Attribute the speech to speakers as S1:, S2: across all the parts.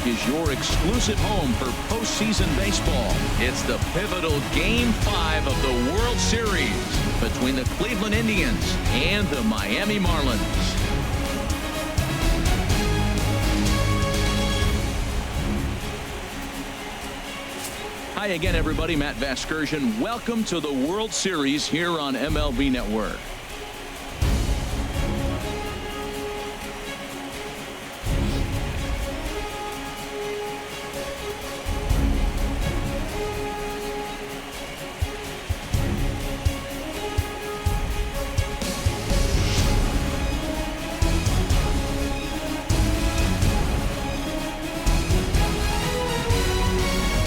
S1: Network is your exclusive home for postseason baseball. It's the pivotal Game 5 of the World Series between the Cleveland Indians and the Miami Marlins. Hi again, everybody. Matt Vasgersian. Welcome to the World Series here on MLB Network.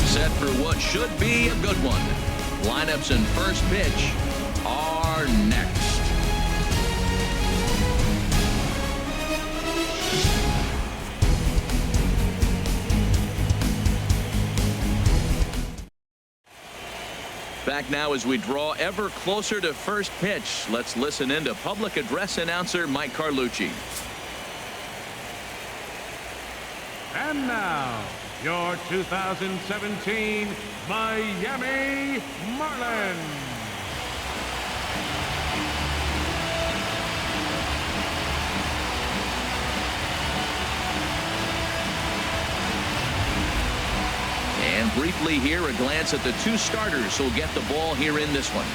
S1: Set for what should be a good one. Lineups and first pitch are next. Back now as we draw ever closer to first pitch. Let's listen in to public address announcer Mike Carlucci.
S2: And now, your 2017 Miami Marlins.
S1: And briefly here, a glance at the two starters who'll get the ball here in this one.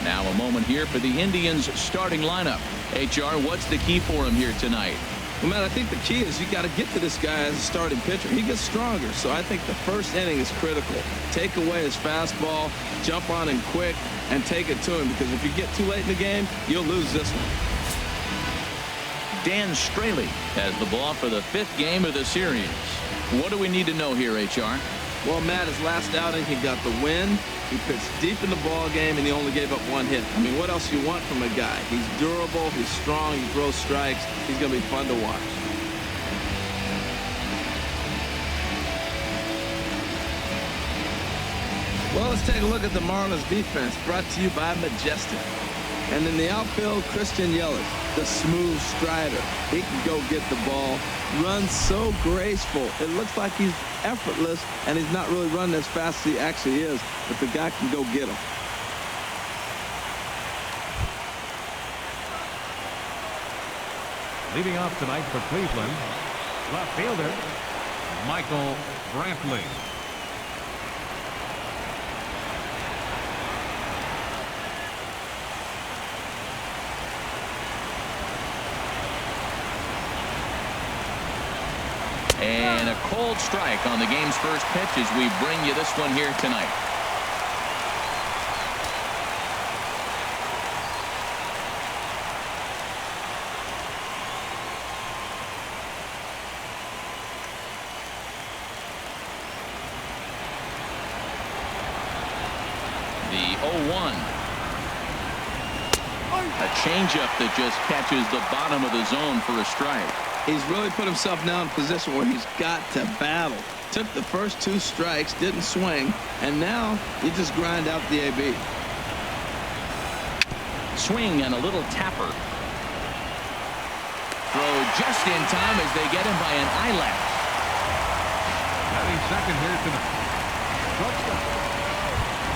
S1: Now a moment here for the Indians starting lineup. HR, what's the key for him here tonight?
S3: Well, Matt, I think the key is you got to get to this guy as a starting pitcher. He gets stronger, so I think the first inning is critical. Take away his fastball, jump on him quick, and take it to him, because if you get too late in the game, you'll lose this one.
S1: Dan Straley has the ball for the 5th game of the series. What do we need to know here, HR?
S3: Well, Matt, his last outing, he got the win. He pitched deep in the ball game, and he only gave up 1 hit. I mean, what else do you want from a guy? He's durable, he's strong, he throws strikes. He's going to be fun to watch. Well, let's take a look at the Marlins defense, brought to you by Majestic. And in the outfield, Christian Yelich, the smooth strider. He can go get the ball, runs so graceful. It looks like he's effortless, and he's not really running as fast as he actually is, but the guy can go get him.
S2: Leading off tonight for Cleveland, left fielder Michael Brantley.
S1: And a cold strike on the game's first pitch as we bring you this one here tonight. The 0-1. A changeup that just catches the bottom of the zone for a strike.
S3: He's really put himself now in a position where he's got to battle. Took the first 2 strikes, didn't swing, and now you just grind out the AB.
S1: Swing and a little tapper. Throw just in time as they get him by an eyelash.
S2: Batting second here tonight.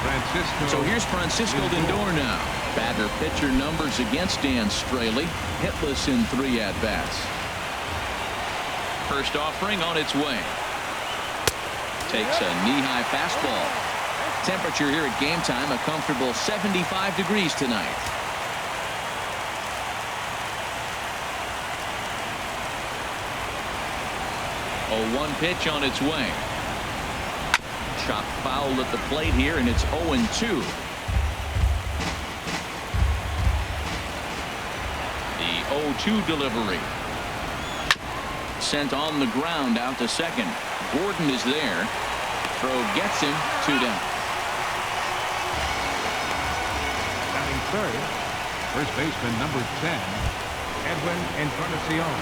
S2: Francisco.
S1: So here's Francisco Lindor now. Batter pitcher numbers against Dan Straley. Hitless in 3 at-bats. First offering on its way. Takes a knee-high fastball. Temperature here at game time, a comfortable 75 degrees tonight. A 1 pitch on its way. Chopped foul at the plate here, and it's 0-2. The 0-2 delivery. Sent on the ground out to second. Gordon is there. Throw gets him 2 down.
S2: Batting third, first baseman number 10, Edwin Encarnacion.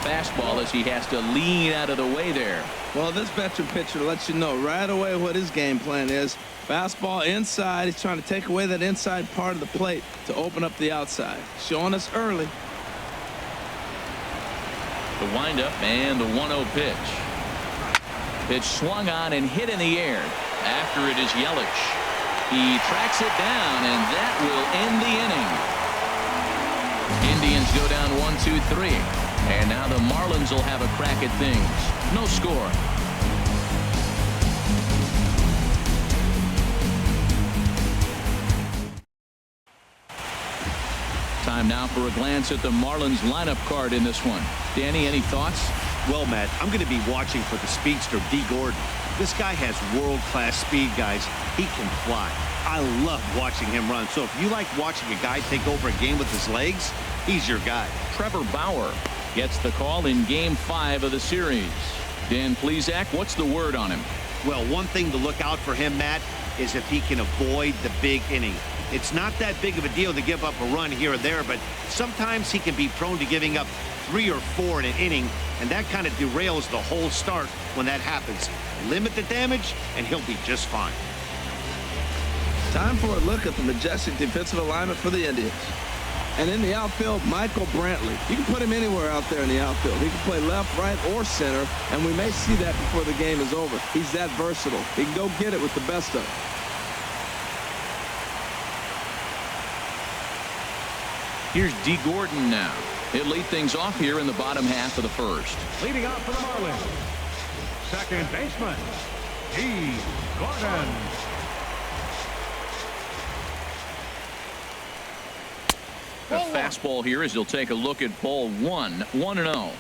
S1: fastball as he has to lean out of the way there.
S3: Well, this veteran pitcher lets you know right away what his game plan is. Fastball inside. He's trying to take away that inside part of the plate to open up the outside. Showing us early.
S1: The windup and the 1-0 pitch. Pitch swung on and hit in the air. After it is Yelich. He tracks it down, and that will end the inning. Indians go down 1-2-3. And now the Marlins will have a crack at things. No score. Time now for a glance at the Marlins lineup card in this one. Danny, any thoughts?
S4: Well, Matt, I'm going to be watching for the speedster D. Gordon. This guy has world-class speed, guys. He can fly. I love watching him run. So if you like watching a guy take over a game with his legs, he's your guy.
S1: Trevor Bauer gets the call in Game 5 of the series. Dan Plesac, what's the word on him?
S4: Well, one thing to look out for him, Matt, is if he can avoid the big inning. It's not that big of a deal to give up a run here or there, but sometimes he can be prone to giving up 3 or 4 in an inning, and that kind of derails the whole start when that happens. Limit the damage, and he'll be just fine.
S3: Time for a look at the majestic defensive alignment for the Indians. And in the outfield, Michael Brantley. You can put him anywhere out there in the outfield. He can play left, right, or center, and we may see that before the game is over. He's that versatile. He can go get it with the best of them.
S1: Here's D. Gordon now. He'll lead things off here in the bottom half of the first.
S2: Leading off for the Marlins, second baseman, D. Gordon.
S1: A fastball here as he'll take a look at ball 1. 1-0.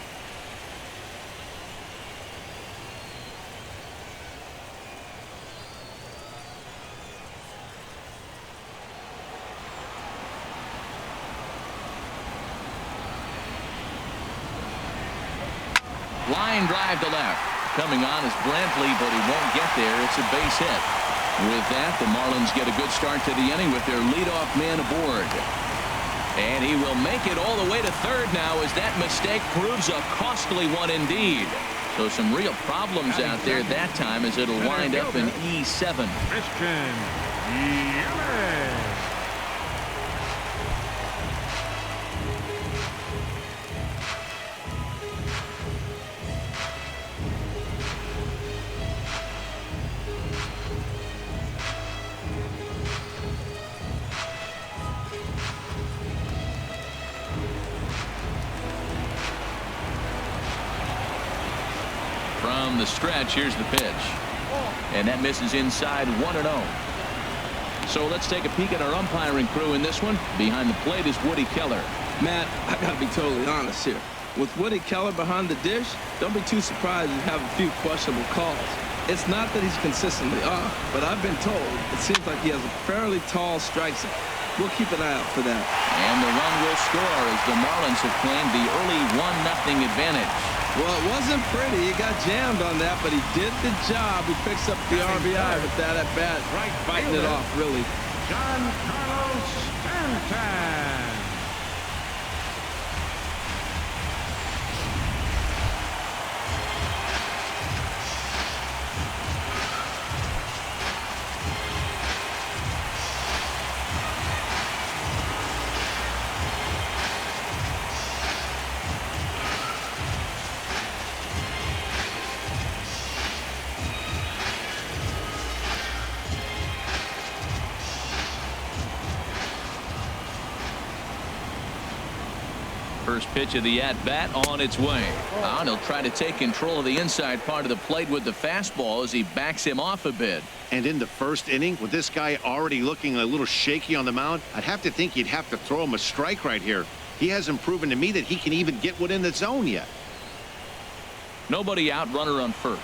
S1: Line drive to left. Coming on is Brantley, but he won't get there. It's a base hit. With that, the Marlins get a good start to the inning with their leadoff man aboard. And he will make it all the way to third now as that mistake proves a costly one indeed. So some real problems out there that time as it'll wind up in E7.
S2: Christian Yelich.
S1: From the stretch, here's the pitch. And that misses inside 1-0. So let's take a peek at our umpiring crew in this one. Behind the plate is Woody Keller.
S3: Matt, I got to be totally honest here. With Woody Keller behind the dish, don't be too surprised if you have a few questionable calls. It's not that he's consistently off, but I've been told it seems like he has a fairly tall strike zone. We'll keep an eye out for that.
S1: And the run will score as the Marlins have claimed the early 1-0 advantage.
S3: Well, it wasn't pretty. He got jammed on that, but he did the job. He picks up the RBI with that at bat, fighting it off, really.
S2: John Carlos Stanton.
S1: First pitch of the at-bat on its way. And he'll try to take control of the inside part of the plate with the fastball as he backs him off a bit.
S4: And in the first inning, with this guy already looking a little shaky on the mound, I'd have to think you'd have to throw him a strike right here. He hasn't proven to me that he can even get within the zone yet.
S1: Nobody out, runner on first.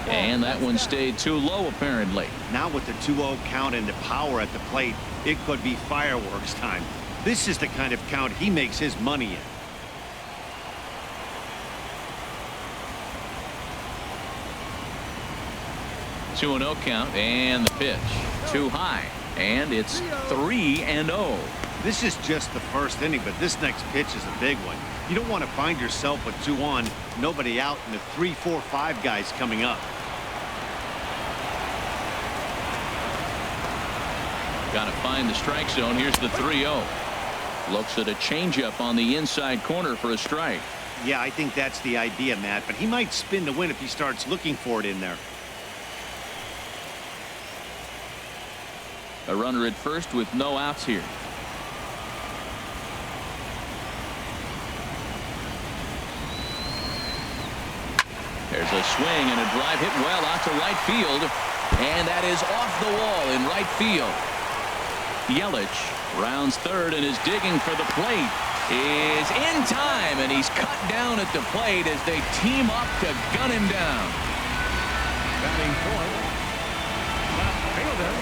S1: And that one stayed too low, apparently.
S4: Now with the 2-0 count and the power at the plate, it could be fireworks time. This is the kind of count he makes his money in.
S1: Two 2-0 count, and the pitch. Too high. And it's 3-0.
S4: This is just the first inning, but this next pitch is a big one. You don't want to find yourself with 2 on, nobody out, and the 3, 4, 5 guys coming up.
S1: Got to find the strike zone. Here's the 3-0. Looks at a changeup on the inside corner for a strike.
S4: Yeah, I think that's the idea, Matt, but he might spin to win if he starts looking for it in there.
S1: A runner at first with no outs here. There's a swing and a drive hit well out to right field, and that is off the wall in right field. Yelich rounds third and is digging for the plate. Is in time, and he's cut down at the plate as they team up to gun him down.
S2: Batting fourth, left fielder.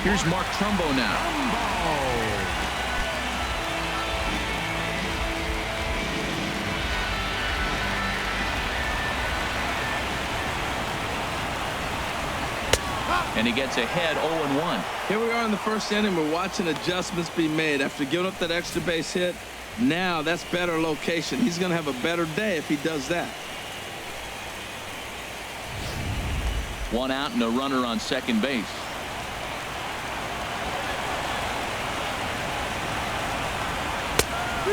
S1: Here's Mark Trumbo now. And he gets ahead 0-1.
S3: Here we are in the first inning. We're watching adjustments be made after giving up that extra base hit. Now that's better location. He's going to have a better day if he does that.
S1: 1 out and a runner on second base.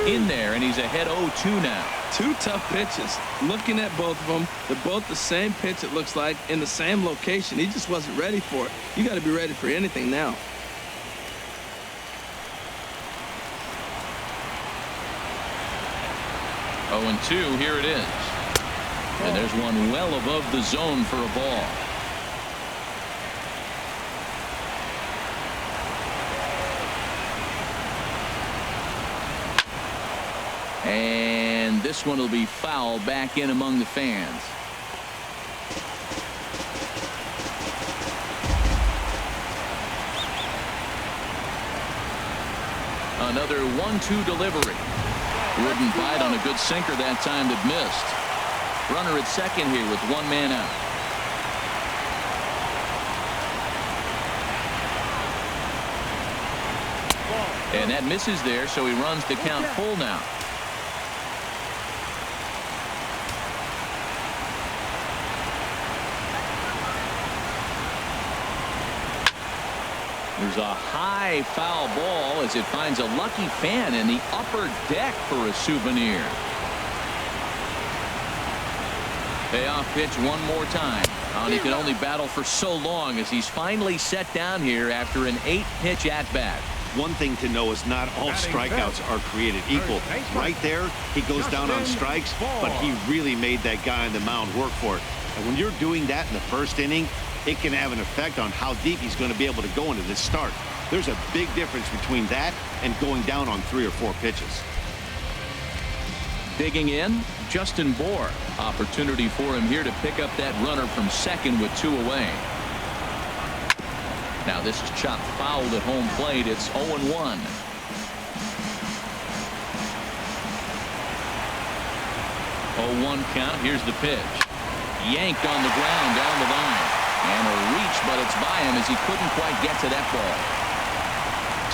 S1: In there, and he's ahead 0-2 now.
S3: 2 tough pitches. Looking at both of them, they're both the same pitch, it looks like, in the same location. He just wasn't ready for it. You got to be ready for anything now.
S1: Oh, and 2, here it is. And there's one well above the zone for a ball. And this one will be foul back in among the fans. Another 1-2 delivery. Wouldn't bite on a good sinker that time that missed. Runner at second here with 1 man out. And that misses there, so he runs the count full now. There's a high foul ball as it finds a lucky fan in the upper deck for a souvenir. Payoff pitch one more time. And he can only battle for so long as he's finally set down here after an 8-pitch at-bat.
S4: One thing to know is not all strikeouts are created equal. Right there, he goes down on strikes, but he really made that guy on the mound work for it. And when you're doing that in the first inning, it can have an effect on how deep he's going to be able to go into this start. There's a big difference between that and going down on 3 or 4 pitches.
S1: Digging in, Justin Bohr. Opportunity for him here to pick up that runner from second with 2 away. Now this is chopped foul at home plate. It's 0-1. 0-1 count. Here's the pitch. Yanked on the ground down the line. And a reach, but it's by him as he couldn't quite get to that ball.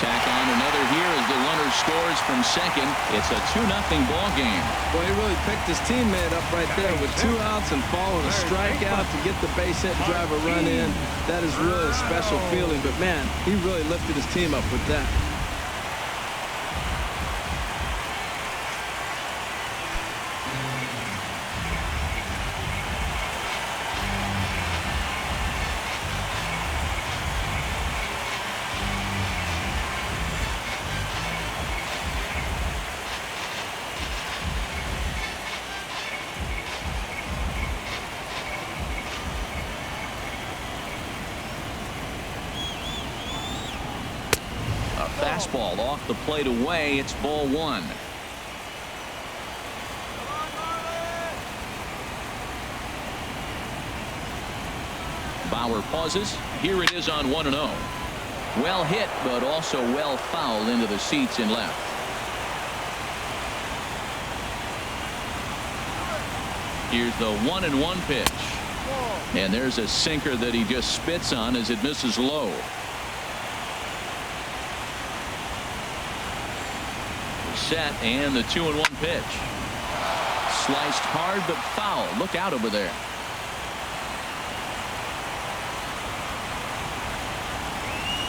S1: Tack on another here as the runner scores from second. It's a 2-0 ball game.
S3: Boy, he really picked his teammate up right there with 2 outs and followed a strikeout to get the base hit and drive a run in. That is really a special feeling. But, man, he really lifted his team up with that.
S1: Fastball off the plate away. It's ball 1. Bauer pauses. Here it is on 1-0. Well hit, but also well fouled into the seats in left. Here's the 1-1 pitch. And there's a sinker that he just spits on as it misses low. Set, and the 2-1 pitch. Sliced hard but foul. Look out over there.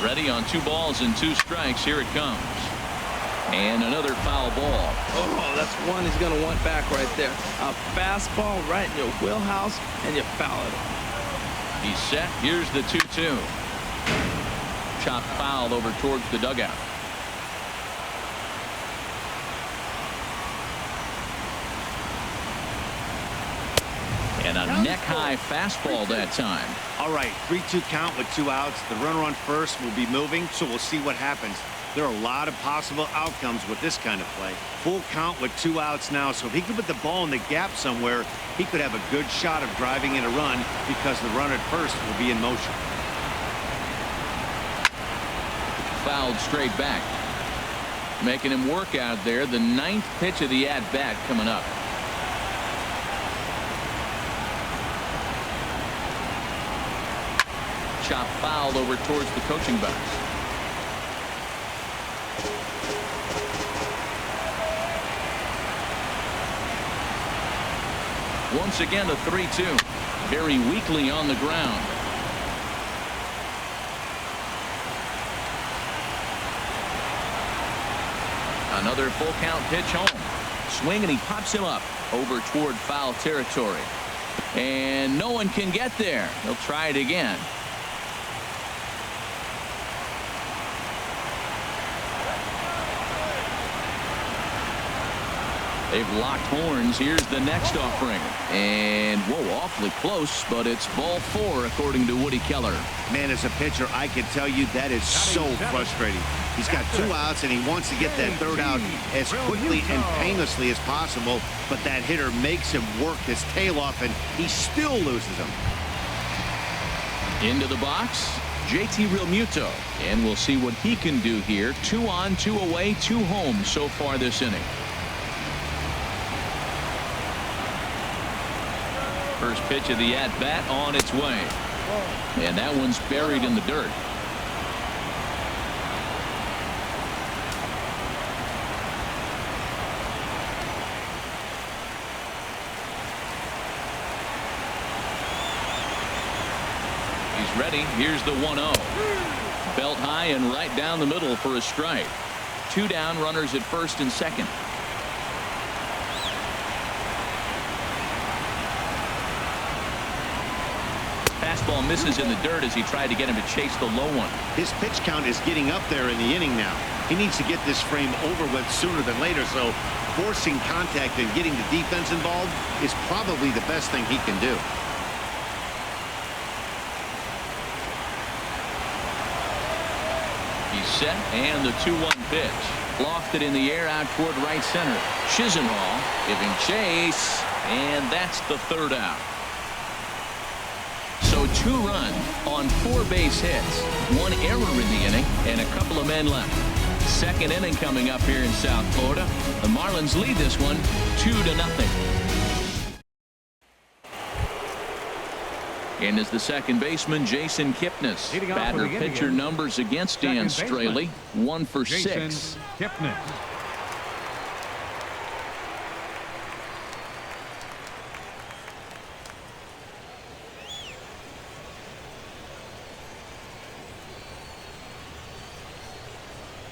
S1: Ready on 2 balls and 2 strikes. Here it comes. And another foul ball.
S3: Oh, that's one he's going to want back right there. A fastball right in your wheelhouse, and you foul it.
S1: He's set. Here's the 2-2. Chop foul over towards the dugout. And a neck-high fastball that time.
S4: All right, 3-2 count with 2 outs. The runner on first will be moving, so we'll see what happens. There are a lot of possible outcomes with this kind of play. Full count with 2 outs now, so if he could put the ball in the gap somewhere, he could have a good shot of driving in a run because the runner at first will be in motion.
S1: Fouled straight back. Making him work out there. The 9th pitch of the at-bat coming up. Chop foul over towards the coaching box. Once again, a 3-2. Very weakly on the ground. Another full count pitch home. Swing, and he pops him up over toward foul territory. And no one can get there. He'll try it again. They've locked horns. Here's the next offering. And, whoa, awfully close, but it's ball 4, according to Woody Keller.
S4: Man, as a pitcher, I can tell you that is so frustrating. He's got 2 outs, and he wants to get that 3rd out as quickly and painlessly as possible, but that hitter makes him work his tail off, and he still loses him.
S1: Into the box, JT Realmuto. And we'll see what he can do here. 2 on, 2 away, 2 home so far this inning. First pitch of the at-bat on its way. And that one's buried in the dirt. He's ready. Here's the 1-0. Belt high and right down the middle for a strike. 2 down, runners at first and second. Fastball misses in the dirt as he tried to get him to chase the low one.
S4: His pitch count is getting up there in the inning now. He needs to get this frame over with sooner than later, so forcing contact and getting the defense involved is probably the best thing he can do.
S1: He's set, and the 2-1 pitch. Lofted in the air out toward right center. Chisenhall giving chase, and that's the 3rd out. So 2 runs on 4 base hits, 1 error in the inning, and a couple of men left. Second inning coming up here in South Florida. The Marlins lead this one 2-0. And as the second baseman, Jason Kipnis. Batter pitcher numbers against Dan Straley. 1 for 6.
S2: Kipnis.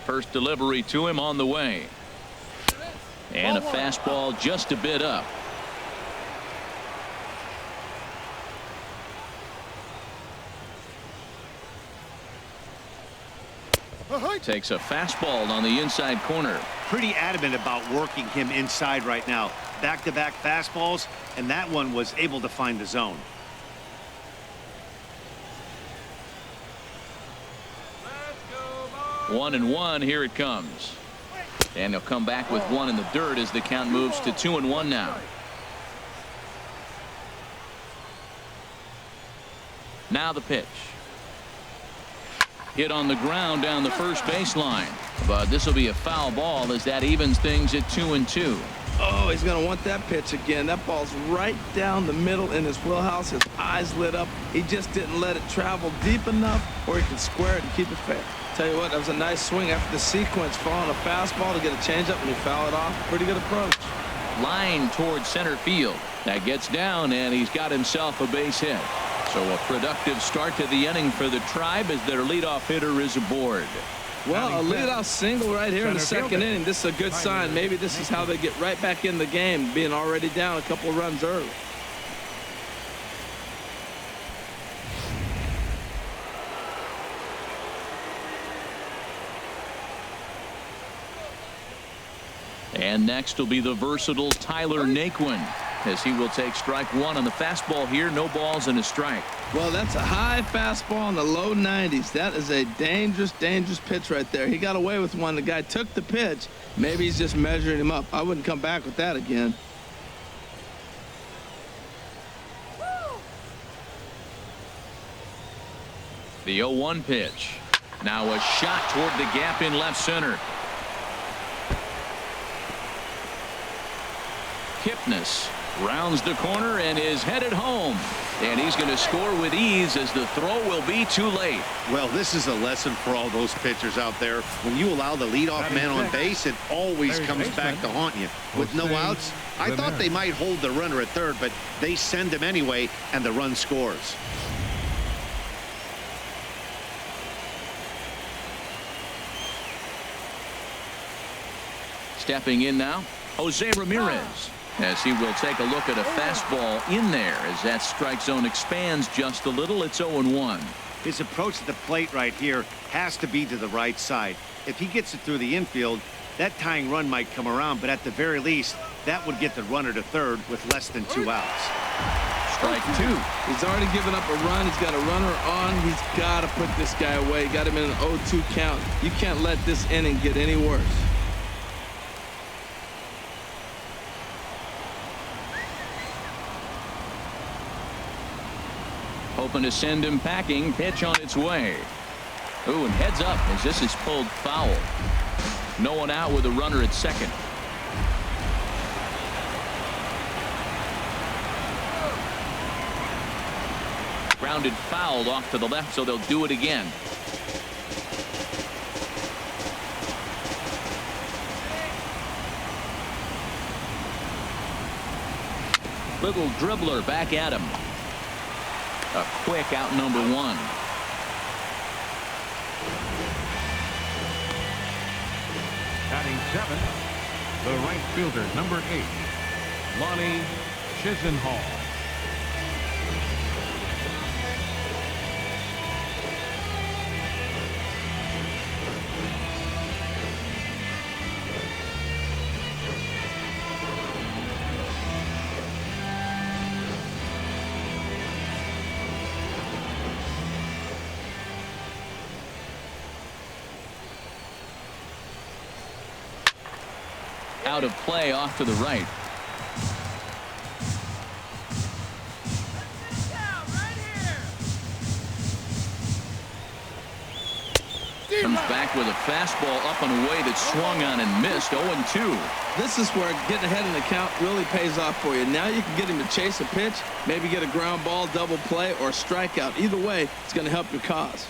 S1: First delivery to him on the way. And a fastball just a bit up. Takes a fastball on the inside corner.
S4: Pretty adamant about working him inside right now. Back-to-back fastballs, and that one was able to find the zone.
S1: Let's go, 1-1. Here it comes. And he'll come back with 1 in the dirt as the count moves to 2-1 now. Now the pitch. Hit on the ground down the first baseline, but this will be a foul ball as that evens things at 2-2.
S3: Oh, he's going to want that pitch again. That ball's right down the middle in his wheelhouse. His eyes lit up. He just didn't let it travel deep enough where he can square it and keep it fair. Tell you what, that was a nice swing after the sequence, following a fastball to get a changeup and he fouled it off. Pretty good approach.
S1: Line towards center field. That gets down, and he's got himself a base hit. So a productive start to the inning for the Tribe as their leadoff hitter is aboard.
S3: Well, a leadoff single right here in the second inning. This is a good sign. Maybe this is how they get right back in the game, being already down a couple of runs early.
S1: And next will be the versatile Tyler Naquin, as he will take strike one on the fastball here. No balls and a strike.
S3: Well, that's a high fastball in the low 90s. That is a dangerous, dangerous pitch right there. He got away with one. The guy took the pitch. Maybe he's just measuring him up. I wouldn't come back with that again.
S1: The 0-1 pitch. Now a shot toward the gap in left center. Kipnis rounds the corner and is headed home. And he's going to score with ease as the throw will be too late.
S4: Well, this is a lesson for all those pitchers out there. When you allow the leadoff man on base, it always comes back to haunt you. With no outs, I thought they might hold the runner at third, but they send him anyway, and the run scores.
S1: Stepping in now, Jose Ramirez, as he will take a look at a fastball in there as that strike zone expands just a little. It's 0-1.
S4: His approach to the plate right here has to be to the right side. If he gets it through the infield, that tying run might come around, but at the very least, that would get the runner to third with less than 2 outs.
S1: Strike two.
S3: He's already given up a run. He's got a runner on. He's got to put this guy away. Got him in an 0-2 count. You can't let this inning get any worse.
S1: Hoping to send him packing. Pitch on its way. Ooh, and heads up as this is pulled foul. No one out with a runner at second. Grounded foul off to the left, so they'll do it again. Little dribbler back at him. A quick out number one.
S2: Batting seventh, the right fielder, number 8, Lonnie Chisenhall.
S1: Out of play off to the right. Comes back with a fastball up and away that swung on and missed. 0-2.
S3: This is where getting ahead in the count really pays off for you. Now you can get him to chase a pitch, maybe get a ground ball, double play, or strikeout. Either way, it's going to help your cause.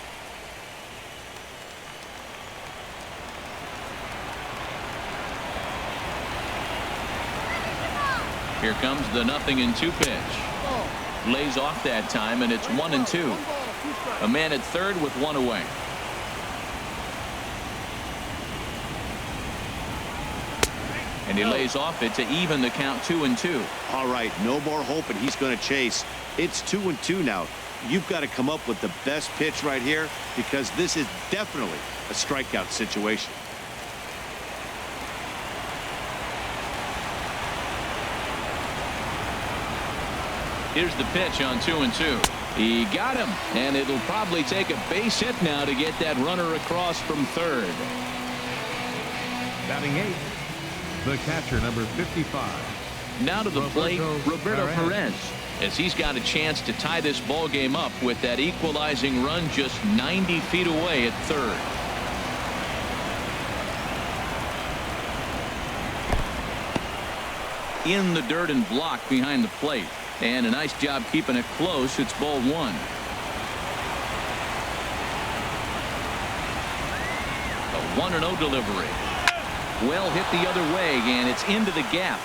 S1: Here comes the 0-2 pitch. Lays off that time, and it's 1-2. A man at third with one away. And he lays off it to even the count 2-2.
S4: All right, no more hope, and he's going to chase. It's 2-2 now. You've got to come up with the best pitch right here, because this is definitely a strikeout situation.
S1: Here's the pitch on 2-2. He got him, and it'll probably take a base hit now to get that runner across from third.
S2: Batting 8th, the catcher, number 55.
S1: Now to the plate, Roberto Perez, as he's got a chance to tie this ball game up with that equalizing run just 90 feet away at third. in the dirt and blocked behind the plate. And a nice job keeping it close. It's ball one. A 1-0 delivery. Well hit the other way, and it's into the gap.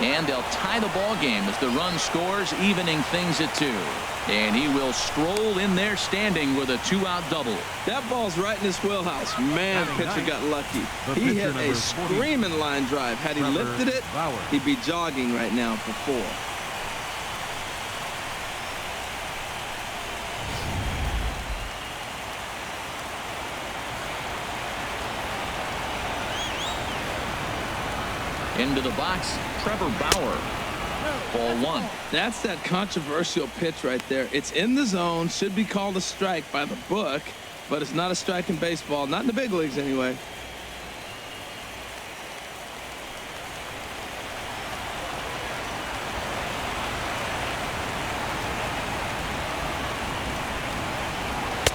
S1: And they'll tie the ball game as the run scores, evening things at 2. And he will stroll in there standing with a 2-out double.
S3: That ball's right in his wheelhouse. Man, pitcher got lucky. He hit a screaming line drive. Had he lifted it, he'd be jogging right now for 4.
S1: Into the box, Trevor Bauer. Ball 1.
S3: That's that controversial pitch right there. It's in the zone, should be called a strike by the book, but it's not a strike in baseball, not in the big leagues anyway.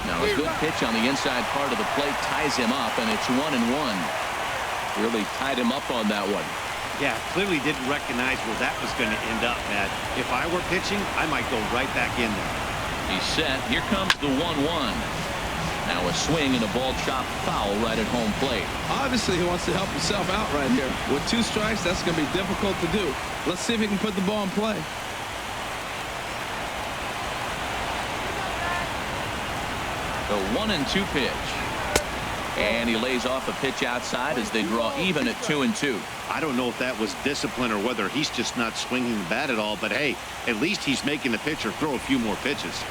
S1: Now a good pitch on the inside part of the plate ties him up, and it's 1-1. Really tied him up on that one.
S4: Yeah, clearly didn't recognize where that was going to end up, Matt. If I were pitching, I might go right back in there.
S1: He's set. Here comes the 1-1. Now a swing and a ball chopped foul right at home plate.
S3: Obviously, he wants to help himself out right here. With 2 strikes, that's going to be difficult to do. Let's see if he can put the ball in play.
S1: The 1-2 pitch. And he lays off a pitch outside as they draw even at 2-2.
S4: I don't know if that was discipline or whether he's just not swinging the bat at all, but hey, at least he's making the pitcher throw a few more pitches.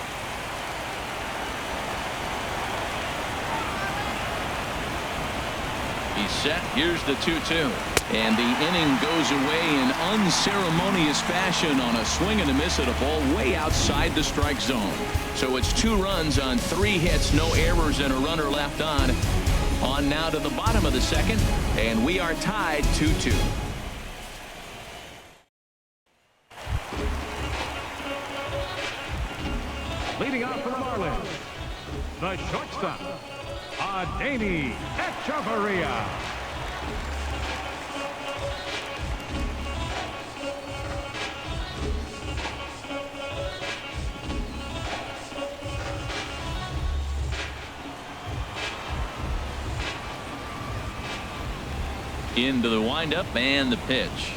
S1: He's set. Here's the 2-2. And the inning goes away in unceremonious fashion on a swing and a miss at a ball way outside the strike zone. So it's 2 runs on 3 hits, no errors, and a runner left on. On now to the bottom of the second, and we are tied 2-2.
S2: Leading off for the Marlins, the shortstop, Adeiny Echeverria.
S1: Into the windup and the pitch.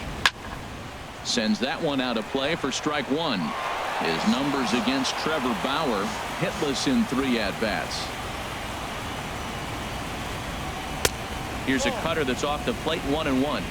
S1: Sends that one out of play for strike 1. His numbers against Trevor Bauer, hitless in 3 at-bats. Here's a cutter that's off the plate, 1-1.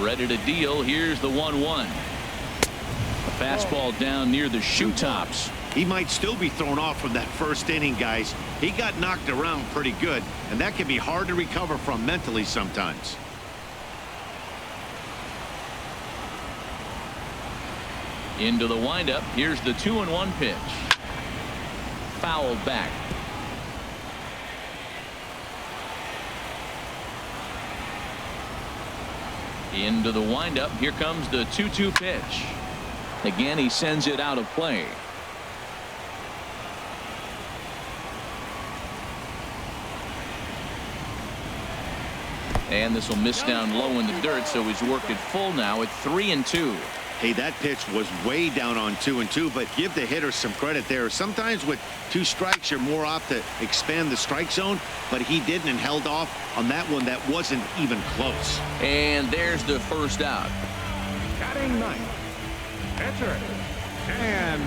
S1: Ready to deal. Here's the 1-1. A fastball down near the shoe tops.
S4: He might still be thrown off from that first inning, guys. He got knocked around pretty good, and that can be hard to recover from mentally sometimes.
S1: Into the windup. Here's the 2-1 pitch. Fouled back. Into the windup. Here comes the 2-2 pitch. Again, he sends it out of play. And this will miss down low in the dirt, so he's worked it full now at 3-2.
S4: Hey, that pitch was way down on 2-2, but give the hitter some credit there. Sometimes with 2 strikes, you're more apt to expand the strike zone, but he didn't and held off on that one that wasn't even close.
S1: And there's the first out.
S2: Batting 9th, pitcher Dan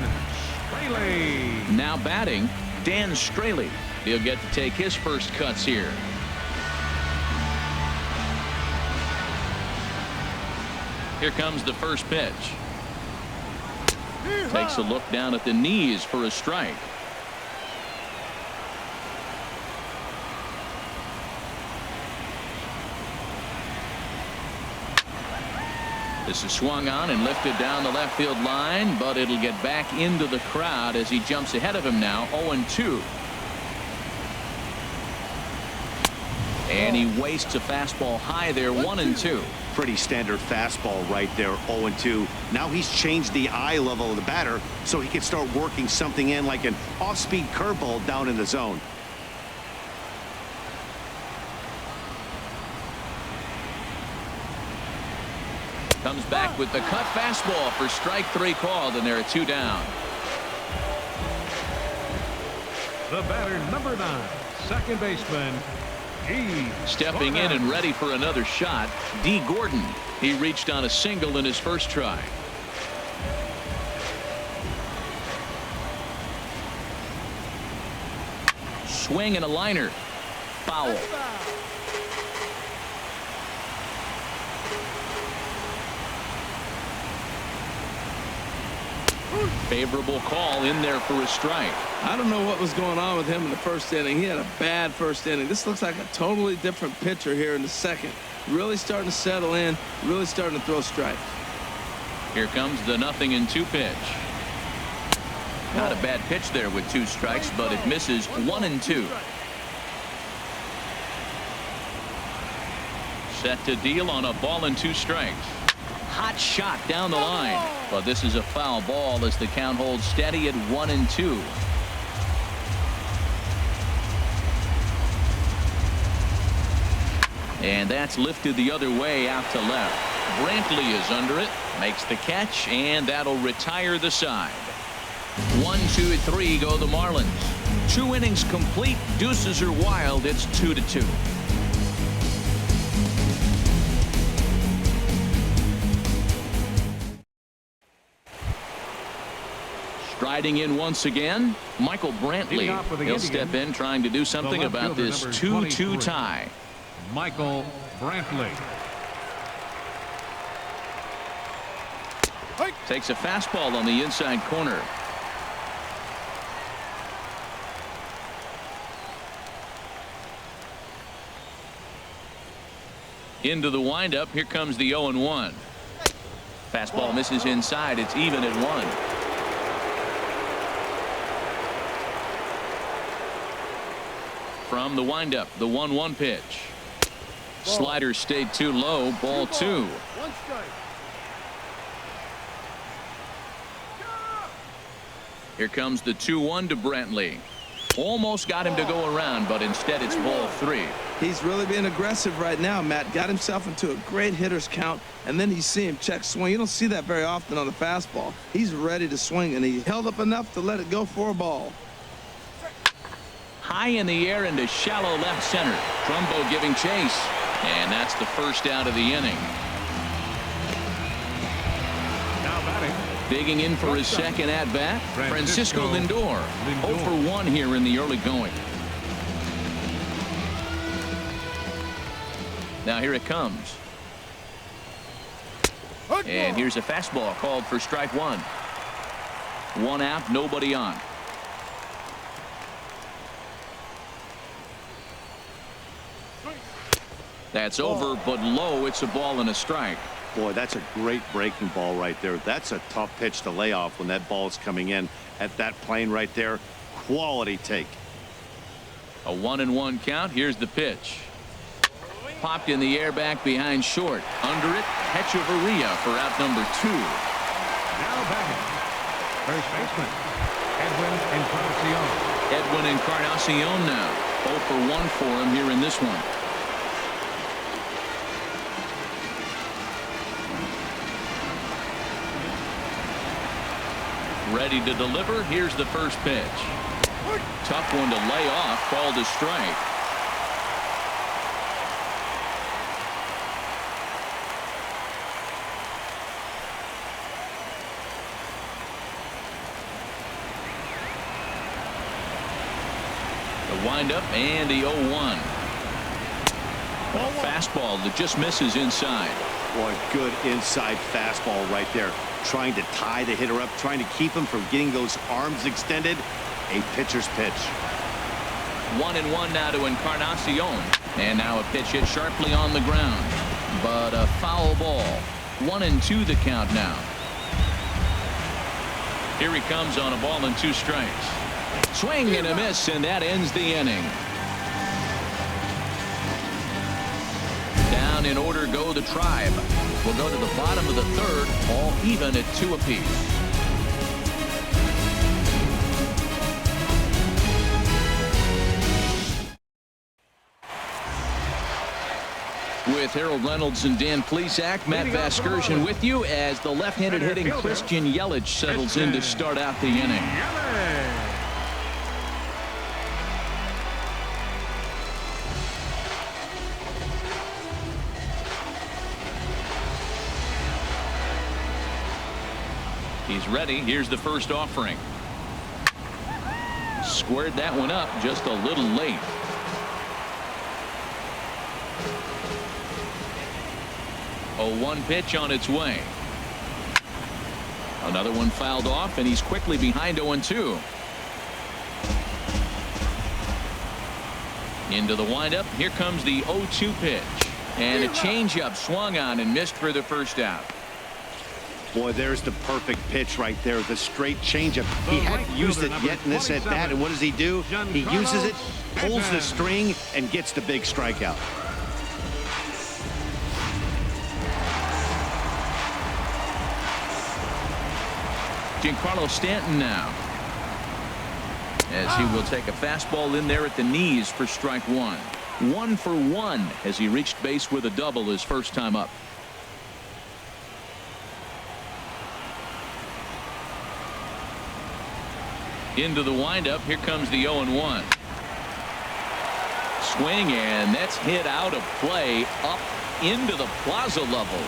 S2: Straley.
S1: Now batting, Dan Straley. He'll get to take his first cuts here. Here comes the first pitch. Takes a look down at the knees for a strike. This is swung on and lifted down the left field line, but it'll get back into the crowd as he jumps ahead of him now, 0-2. And he wastes a fastball high there, 1-2.
S4: Pretty standard fastball right there, 0-2. Now he's changed the eye level of the batter so he can start working something in like an off-speed curveball down in the zone.
S1: Comes back with the cut fastball for strike 3 called, and there are 2 down.
S2: The batter, number 9, second baseman, E.
S1: Stepping in and ready for another shot, D. Gordon. He reached on a single in his first try. Swing and a liner. Foul. Favorable call in there for a strike.
S3: I don't know what was going on with him in the first inning. He had a bad first inning. This looks like a totally different pitcher here in the second. Really starting to settle in, really starting to throw strikes.
S1: Here comes the 0-2 pitch. Not a bad pitch there with 2 strikes, but it misses 1-2. Set to deal on a ball and 2 strikes. Hot shot down the line, but this is a foul ball as the count holds steady at 1-2. And that's lifted the other way out to left. Brantley is under it, makes the catch, and that'll retire the side. 1, 2, 3 go the Marlins. 2 innings complete. Deuces are wild. It's 2-2. Striding in once again, Michael Brantley. He'll step in trying to do something about this 2-2 tie.
S2: Michael Brantley.
S1: Takes a fastball on the inside corner. Into the windup. Here comes the 0-1. Fastball misses inside. It's even at 1. From the windup, the 1-1 pitch. Slider stayed too low. Ball 2. Here comes the 2-1 to Brantley. Almost got him to go around, but instead it's ball 3.
S3: He's really being aggressive right now, Matt. Got himself into a great hitter's count, and then you see him check swing. You don't see that very often on the fastball. He's ready to swing, and he held up enough to let it go for a ball.
S1: High in the air into shallow left center. Trumbo giving chase, and that's the first out of the inning.
S2: Now batting.
S1: Digging in for his second at-bat, Francisco Lindor. 0 for 1 here in the early going. Now here it comes. And here's a fastball called for strike 1. 1 out, nobody on. That's over, but low. It's a ball and a strike.
S4: Boy, that's a great breaking ball right there. That's a tough pitch to lay off when that ball is coming in at that plane right there. Quality take.
S1: A 1-1 count. Here's the pitch. Popped in the air back behind short. Under it, Hechavarria for out number 2.
S2: Now batting. First baseman, Edwin Encarnacion.
S1: Edwin Encarnacion now. 0 for 1 for him here in this one. Ready to deliver. Here's the first pitch. Tough one to lay off. Called a strike. The windup and the 0-1. A fastball that just misses inside.
S4: Boy, good inside fastball right there. Trying to tie the hitter up, trying to keep him from getting those arms extended. A pitcher's pitch.
S1: 1-1 now to Encarnacion. And now a pitch hit sharply on the ground. But a foul ball. 1-2 the count now. Here he comes on a ball and 2 strikes. Swing and a miss, and that ends the inning. Down in order go the Tribe. We'll go to the bottom of the 3rd, all even at 2 apiece. With with Harold Reynolds and Dan Plesac. Matt Vasgersian with you as the left-handed hitting Christian Yelich settles in to start out the inning. He's ready. Here's the first offering. Squared that one up just a little late. A 1 pitch on its way. Another one fouled off, and he's quickly behind 0-2. Into the windup. Here comes the 0-2 pitch. And a changeup swung on and missed for the first out.
S4: Boy, there's the perfect pitch right there. The straight changeup. He hadn't used it yet in this at bat, and what does he do? He uses it, pulls the string, and gets the big strikeout.
S1: Giancarlo Stanton now, as he will take a fastball in there at the knees for strike one. 1 for 1 as he reached base with a double his first time up. Into the windup. Here comes the 0-1. Swing, and that's hit out of play up into the plaza level.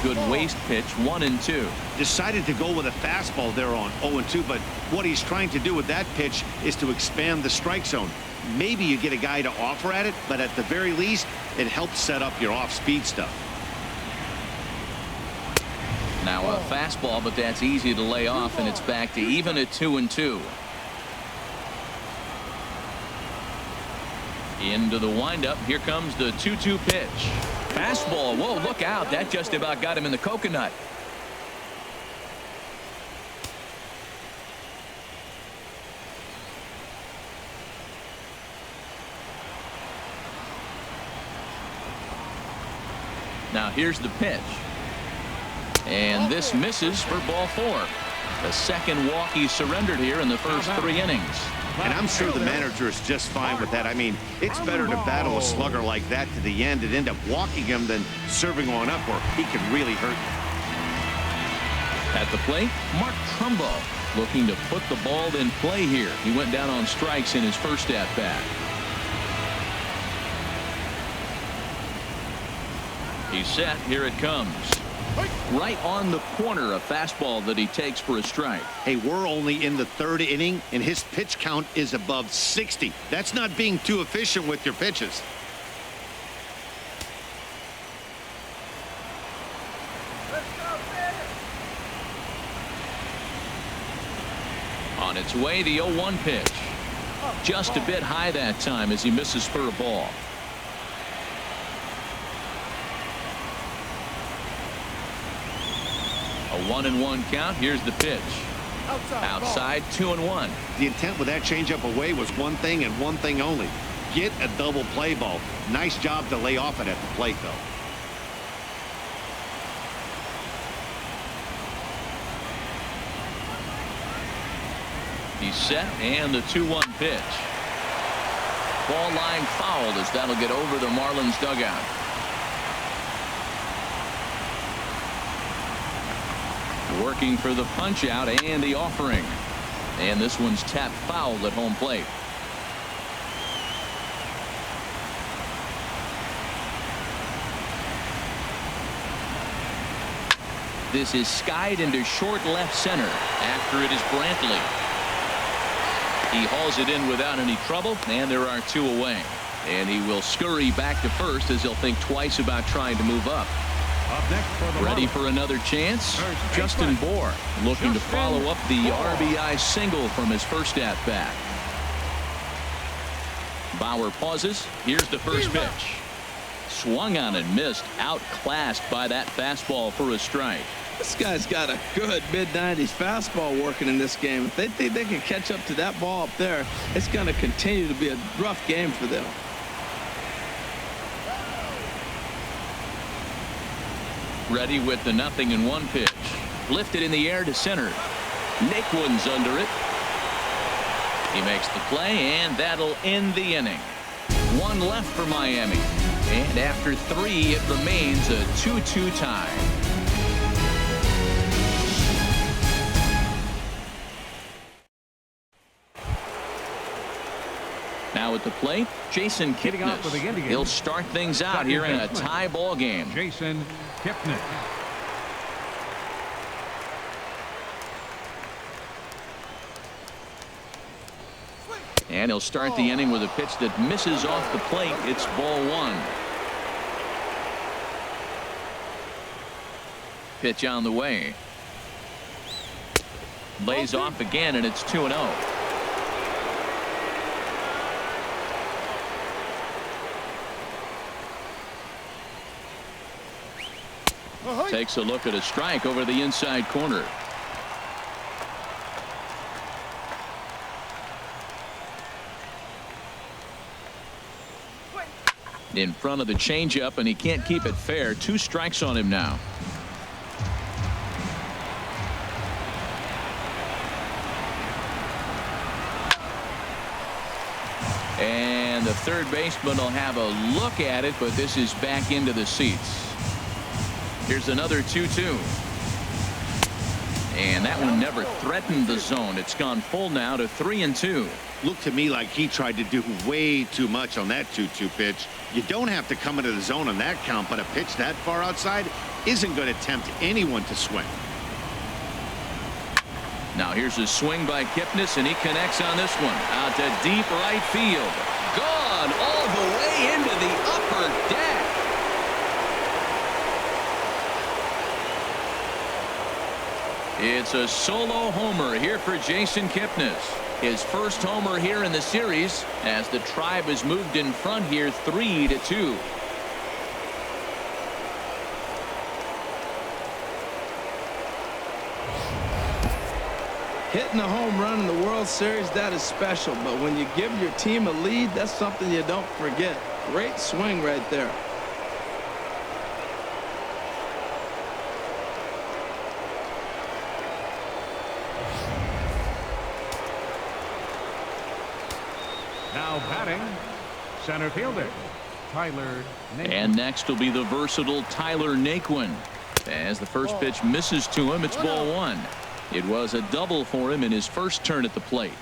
S1: Good waist pitch. 1-2.
S4: Decided to go with a fastball there on 0-2, but what he's trying to do with that pitch is to expand the strike zone. Maybe you get a guy to offer at it, but at the very least it helps set up your off-speed stuff.
S1: Now a fastball, but that's easy to lay off, and it's back to even at 2-2. Into the windup. Here comes the 2-2 pitch. Fastball. Whoa, look out. That just about got him in the coconut. Now here's the pitch. And this misses for ball 4. The second walk he surrendered here in the first 3 innings.
S4: And I'm sure the manager is just fine with that. I mean, it's better to battle a slugger like that to the end and end up walking him than serving on up where he can really hurt you.
S1: At the plate, Mark Trumbo looking to put the ball in play here. He went down on strikes in his first at-bat. He's set. Here it comes. Right on the corner, a fastball that he takes for a strike.
S4: Hey, we're only in the 3rd inning, and his pitch count is above 60. That's not being too efficient with your pitches.
S1: On its way, the 0-1 pitch. Just a bit high that time as he misses for a ball. A 1-1 count. Here's the pitch. Outside, 2-1.
S4: The intent with that changeup away was one thing and one thing only. Get a double play ball. Nice job to lay off it at the plate, though.
S1: He's set, and the 2-1 pitch. Ball line fouled as that'll get over the Marlins dugout. Working for the punch out and the offering. And this one's tapped foul at home plate. This is skied into short left center. After it is Brantley. He hauls it in without any trouble, and there are 2 away. And he will scurry back to first as he'll think twice about trying to move up.
S2: Up next for the
S1: Ready
S2: Marlins.
S1: for another chance? Justin Bour looking to follow up the RBI single from his first at-bat. Bauer pauses. Here's the first pitch. Swung on and missed. Outclassed by that fastball for a strike.
S3: This guy's got a good mid-90s fastball working in this game. If they think they can catch up to that ball up there, it's going to continue to be a rough game for them.
S1: Ready with the 0-1 pitch. Lifted in the air to center. Naquin's under it. He makes the play, and that'll end the inning. One left for Miami. And after 3, it remains a 2-2 tie. Now at the plate, Jason Kipnis. He'll start things out here in a tie ball game.
S2: Jason Kipnis.
S1: And he'll start the inning with a pitch that misses off the plate. It's ball 1. Pitch on the way. Lays off again, and it's 2-0. Takes a look at a strike over the inside corner. In front of the changeup, and he can't keep it fair. 2 strikes on him now. And the third baseman will have a look at it, but this is back into the seats. Here's another 2-2. And that one never threatened the zone. It's gone full now to 3-2.
S4: Looked to me like he tried to do way too much on that 2-2 pitch. You don't have to come into the zone on that count, but a pitch that far outside isn't going to tempt anyone to swing.
S1: Now here's a swing by Kipnis, and he connects on this one. Out to deep right field. Gone all the way into the upper deck. It's a solo homer here for Jason Kipnis. His first homer here in the series as the Tribe has moved in front here 3-2.
S3: Hitting a home run in the World Series, that is special. But when you give your team a lead, that's something you don't forget. Great swing right there.
S2: Now batting, center fielder Tyler Naquin.
S1: And next will be the versatile Tyler Naquin. As the first pitch misses to him, it's ball 1. It was a double for him in his first turn at the plate.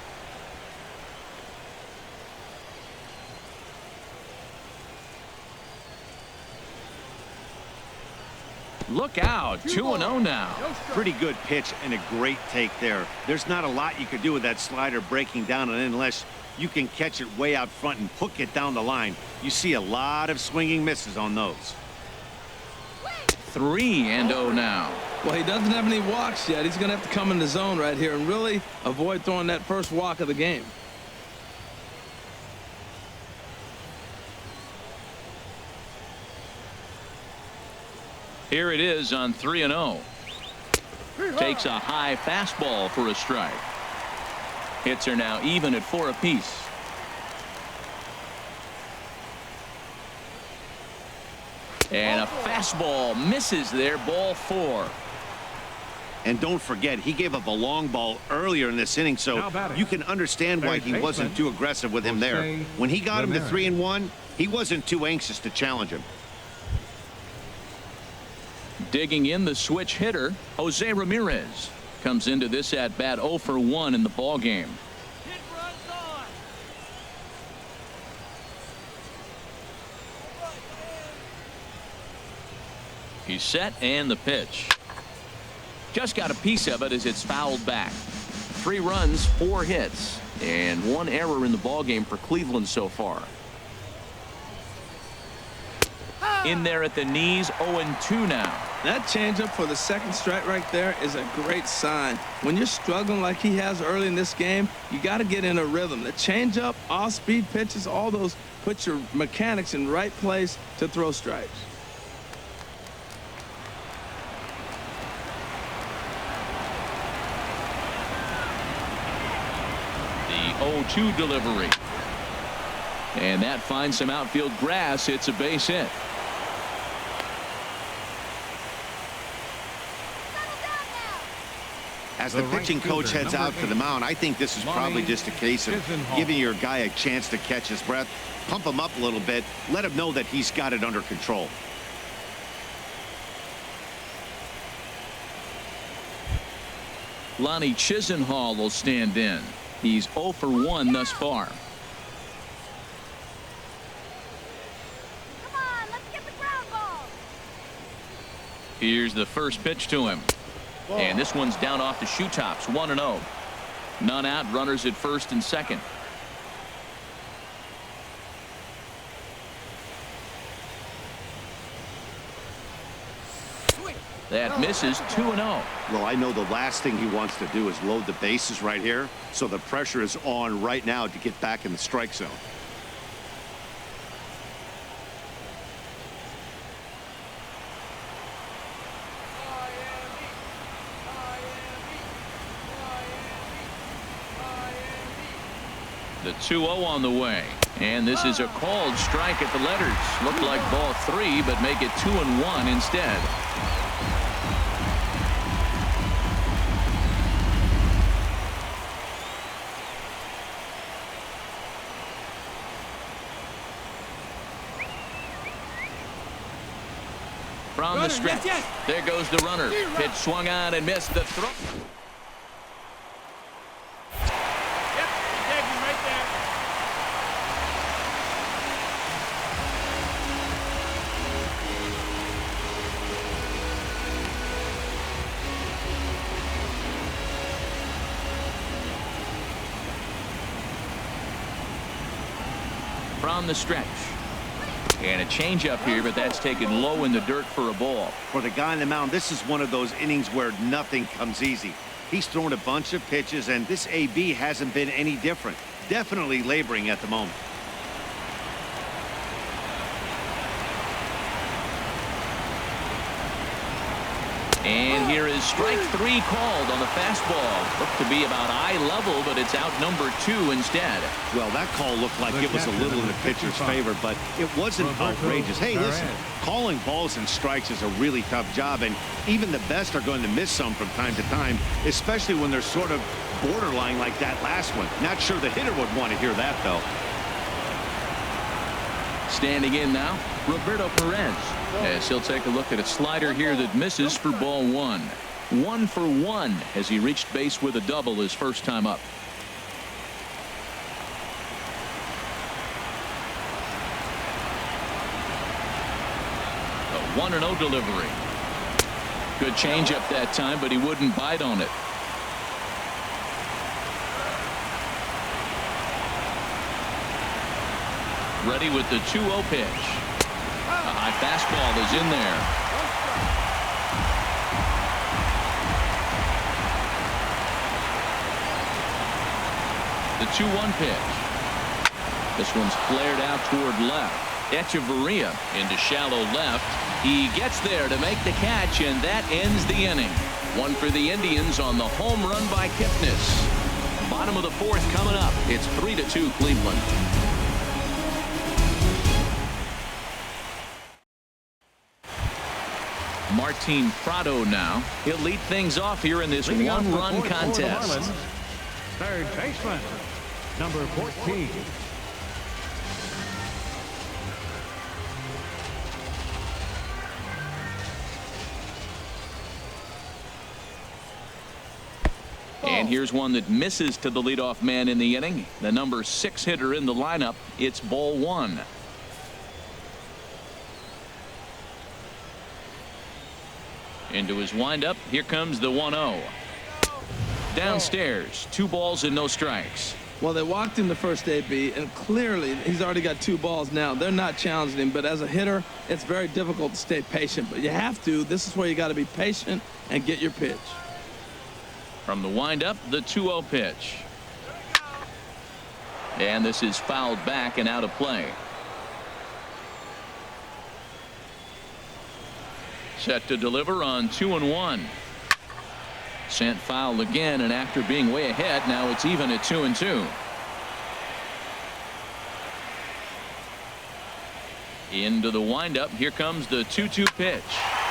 S1: Look out, 2-0 now.
S4: Pretty good pitch and a great take there. There's not a lot you could do with that slider breaking down, and unless you can catch it way out front and hook it down the line, you see a lot of swinging misses on those.
S1: 3-0 now.
S3: Well, he doesn't have any walks yet. He's going to have to come in the zone right here and really avoid throwing that first walk of the game.
S1: Here it is on 3-0. Takes a high fastball for a strike. Hits are now even at 4 apiece. And a fastball misses there, ball 4.
S4: And don't forget, he gave up a long ball earlier in this inning, so you can understand why he wasn't too aggressive with him there. When he got him to 3-1, he wasn't too anxious to challenge him.
S1: Digging in the switch hitter, Jose Ramirez comes into this at bat 0 for 1 in the ball game. He's set, and the pitch. Just got a piece of it as it's fouled back. 3 runs, 4 hits, and 1 error in the ball game for Cleveland so far. In there at the knees, 0-2 now.
S3: That changeup for the second strike right there is a great sign. When you're struggling like he has early in this game, you got to get in a rhythm. The changeup, off-speed pitches, all those put your mechanics in right place to throw strikes.
S1: The 0-2 delivery. And that finds some outfield grass. It's a base hit.
S4: As the pitching coach heads out to the mound, I think this is probably just a case of giving your guy a chance to catch his breath, pump him up a little bit, let him know that he's got it under control.
S1: Lonnie Chisenhall will stand in. He's 0 for 1 thus far.
S5: Come on, let's get the ground ball.
S1: Here's the first pitch to him. And this one's down off the shoe tops, 1-0. None out, runners at first and second. That misses, 2-0.
S4: Well, I know the last thing he wants to do is load the bases right here, so the pressure is on right now to get back in the strike zone.
S1: The 2-0 on the way. And this is a called strike at the letters. Looked like ball 3, but make it 2-1 instead. From the stretch. There goes the runner. Pitch swung on and missed the throw. From the stretch. And a changeup here, but that's taken low in the dirt for a ball.
S4: For the guy on the mound, this is one of those innings where nothing comes easy. He's thrown a bunch of pitches, and this AB hasn't been any different. Definitely laboring at the moment.
S1: And here is strike 3 called on the fastball. Looked to be about eye level, but it's out number 2 instead.
S4: Well, that call looked like it was a little in the pitcher's favor, but it wasn't outrageous. Hey, listen, calling balls and strikes is a really tough job, and even the best are going to miss some from time to time, especially when they're sort of borderline like that last one. Not sure the hitter would want to hear that, though.
S1: Standing in now, Roberto Perez, as he'll take a look at a slider here that misses for ball 1. 1 for 1 as he reached base with a double his first time up. A 1-0 delivery. Good changeup that time, but he wouldn't bite on it. Ready with the 2-0 pitch. A high fastball is in there. The 2-1 pitch. This one's flared out toward left. Echeverria into shallow left. He gets there to make the catch, and that ends the inning. One for the Indians on the home run by Kipnis. Bottom of the 4th coming up. It's 3-2 Cleveland. Martin Prado now. He'll lead things off here in this one-run contest.
S2: Third baseman, number 14.
S1: And here's one that misses to the leadoff man in the inning. The number 6 hitter in the lineup. It's ball 1. Into his windup. Here comes the 1-0. Downstairs, 2 balls and no strikes.
S3: Well, they walked him the first AB, and clearly he's already got 2 balls now. They're not challenging him, but as a hitter, it's very difficult to stay patient. But you have to. This is where you got to be patient and get your pitch.
S1: From the windup, the 2-0 pitch. And this is fouled back and out of play. Set to deliver on 2-1. Sent foul again, and after being way ahead, now it's even at 2-2. Into the windup. Here comes the 2-2 pitch.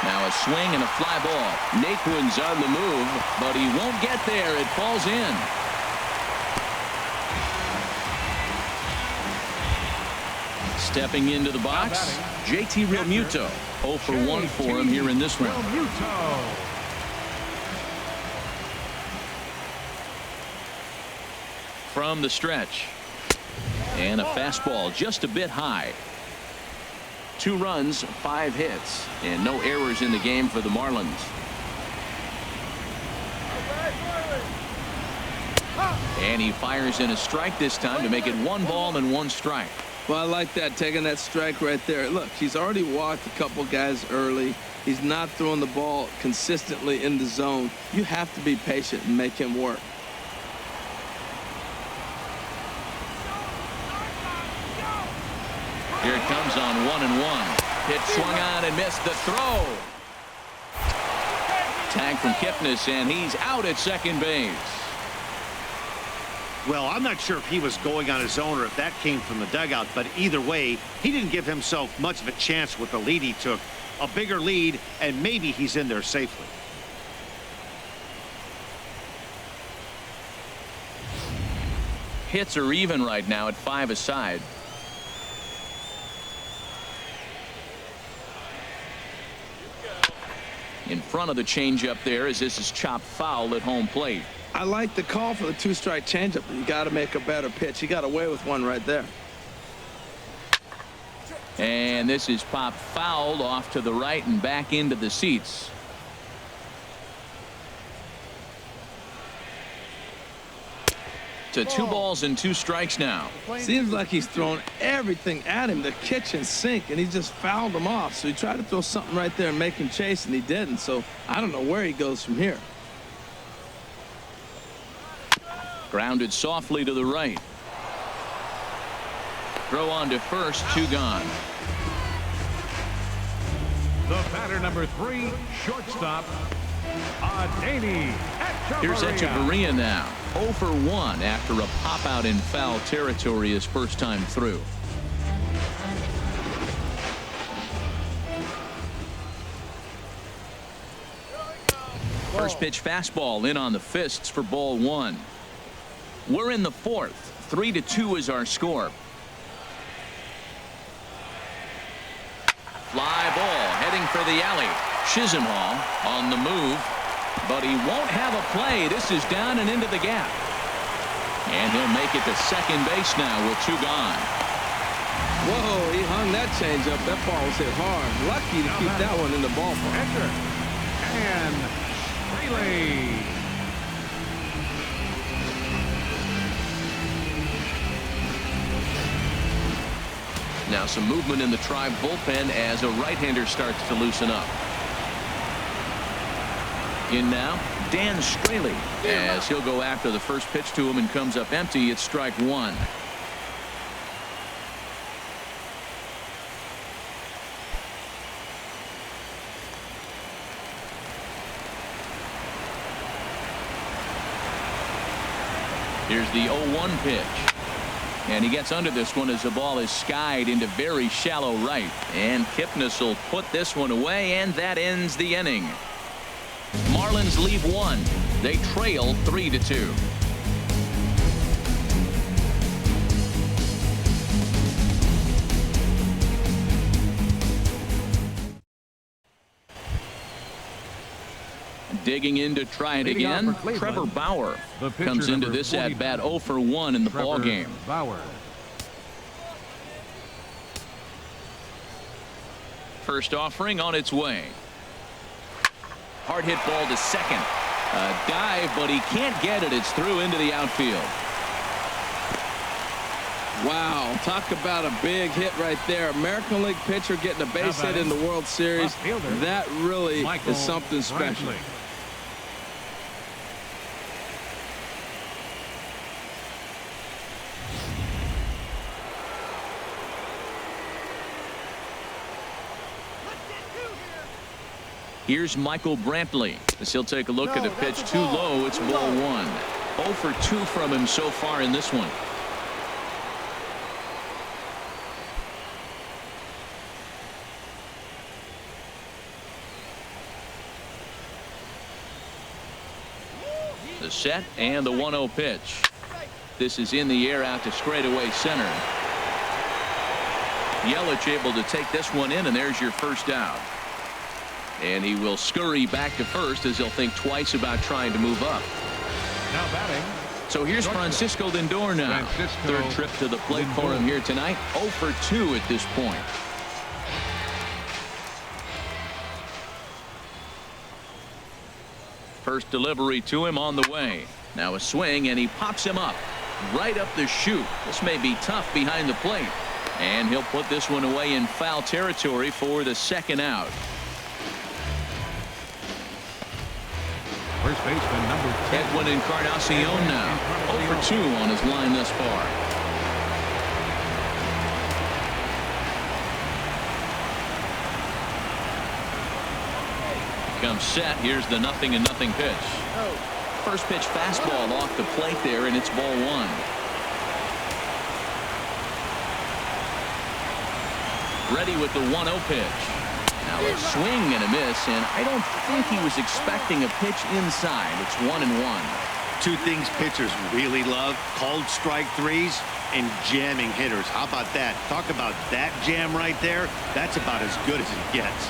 S1: Now a swing and a fly ball. Naquin's on the move, but he won't get there. It falls in. Stepping into the box, JT Realmuto. 0 for 1 for him here in this one. From the stretch. And a fastball just a bit high. 2 runs, 5 hits, and no errors in the game for the Marlins. And he fires in a strike this time to make it 1 ball and 1 strike.
S3: Well, I like that, taking that strike right there. Look, he's already walked a couple guys early. He's not throwing the ball consistently in the zone. You have to be patient and make him work.
S1: Here it comes on 1-1. Pitch swung on and missed the throw. Tag from Kipnis, and he's out at second base.
S4: Well, I'm not sure if he was going on his own or if that came from the dugout, but either way, he didn't give himself much of a chance with the lead he took. A bigger lead, and maybe he's in there safely.
S1: Hits are even right now at 5 aside. In front of the changeup there as this is chopped foul at home plate.
S3: I like the call for the 2-strike changeup, but you got to make a better pitch. He got away with one right there.
S1: And this is popped fouled off to the right and back into the seats. To 2 balls and 2 strikes now.
S3: Seems like he's thrown everything at him, the kitchen sink, and he just fouled him off. So he tried to throw something right there and make him chase, and he didn't. So I don't know where he goes from here.
S1: Grounded softly to the right. Throw on to first, 2 gone.
S2: The batter number 3, shortstop, Adeiny.
S1: Here's Echeverria now. 0 for 1 after a pop out in foul territory his first time through. First pitch fastball in on the fists for ball 1. We're in the 4th. 3-2 is our score. Fly ball heading for the alley. Chisenhall on the move, but he won't have a play. This is down and into the gap. And he'll make it to second base now with 2 gone.
S3: Whoa, he hung that changeup. That ball was hit hard. Lucky to keep that one in the ballpark.
S2: Enter. And Straley.
S1: Now some movement in the Tribe bullpen as a right-hander starts to loosen up. In now, Dan Straley, as he'll go after the first pitch to him and comes up empty. It's strike 1. Here's the 0-1 pitch. And he gets under this one as the ball is skied into very shallow right. And Kipnis will put this one away, and that ends the inning. Marlins leave 1. They trail 3-2. Digging in to try it again. Trevor Bauer comes into this at bat 0 for 1 in the ball game.
S2: Bauer.
S1: First offering on its way. Hard hit ball to second. A dive, but he can't get it. It's through into the outfield.
S3: Wow, talk about a big hit right there. American League pitcher getting a base hit in the World Series. That really is something special.
S1: Here's Michael Brantley as he'll take a look at a pitch too low. It's ball 1. 0 for 2 from him so far in this one. The set and the 1-0 pitch. This is in the air out to straightaway center. Yelich able to take this one in, and there's your first out. And he will scurry back to first as he'll think twice about trying to move up.
S2: Now batting.
S1: So here's Francisco Lindor now. Third trip to the plate for him here tonight. 0 for 2 at this point. First delivery to him on the way. Now a swing, and he pops him up right up the chute. This may be tough behind the plate. And he'll put this one away in foul territory for the second out.
S2: First baseman number 10.
S1: Edwin Encarnacion now. 0 for 2 on his line thus far. Comes set. Here's the 0-0 pitch. First pitch fastball off the plate there, and it's ball 1. Ready with the 1-0 pitch. Now a swing and a miss, and I don't think he was expecting a pitch inside. It's 1-1.
S4: Two things pitchers really love: called strike threes and jamming hitters. How about that? Talk about that jam right there. That's about as good as it gets.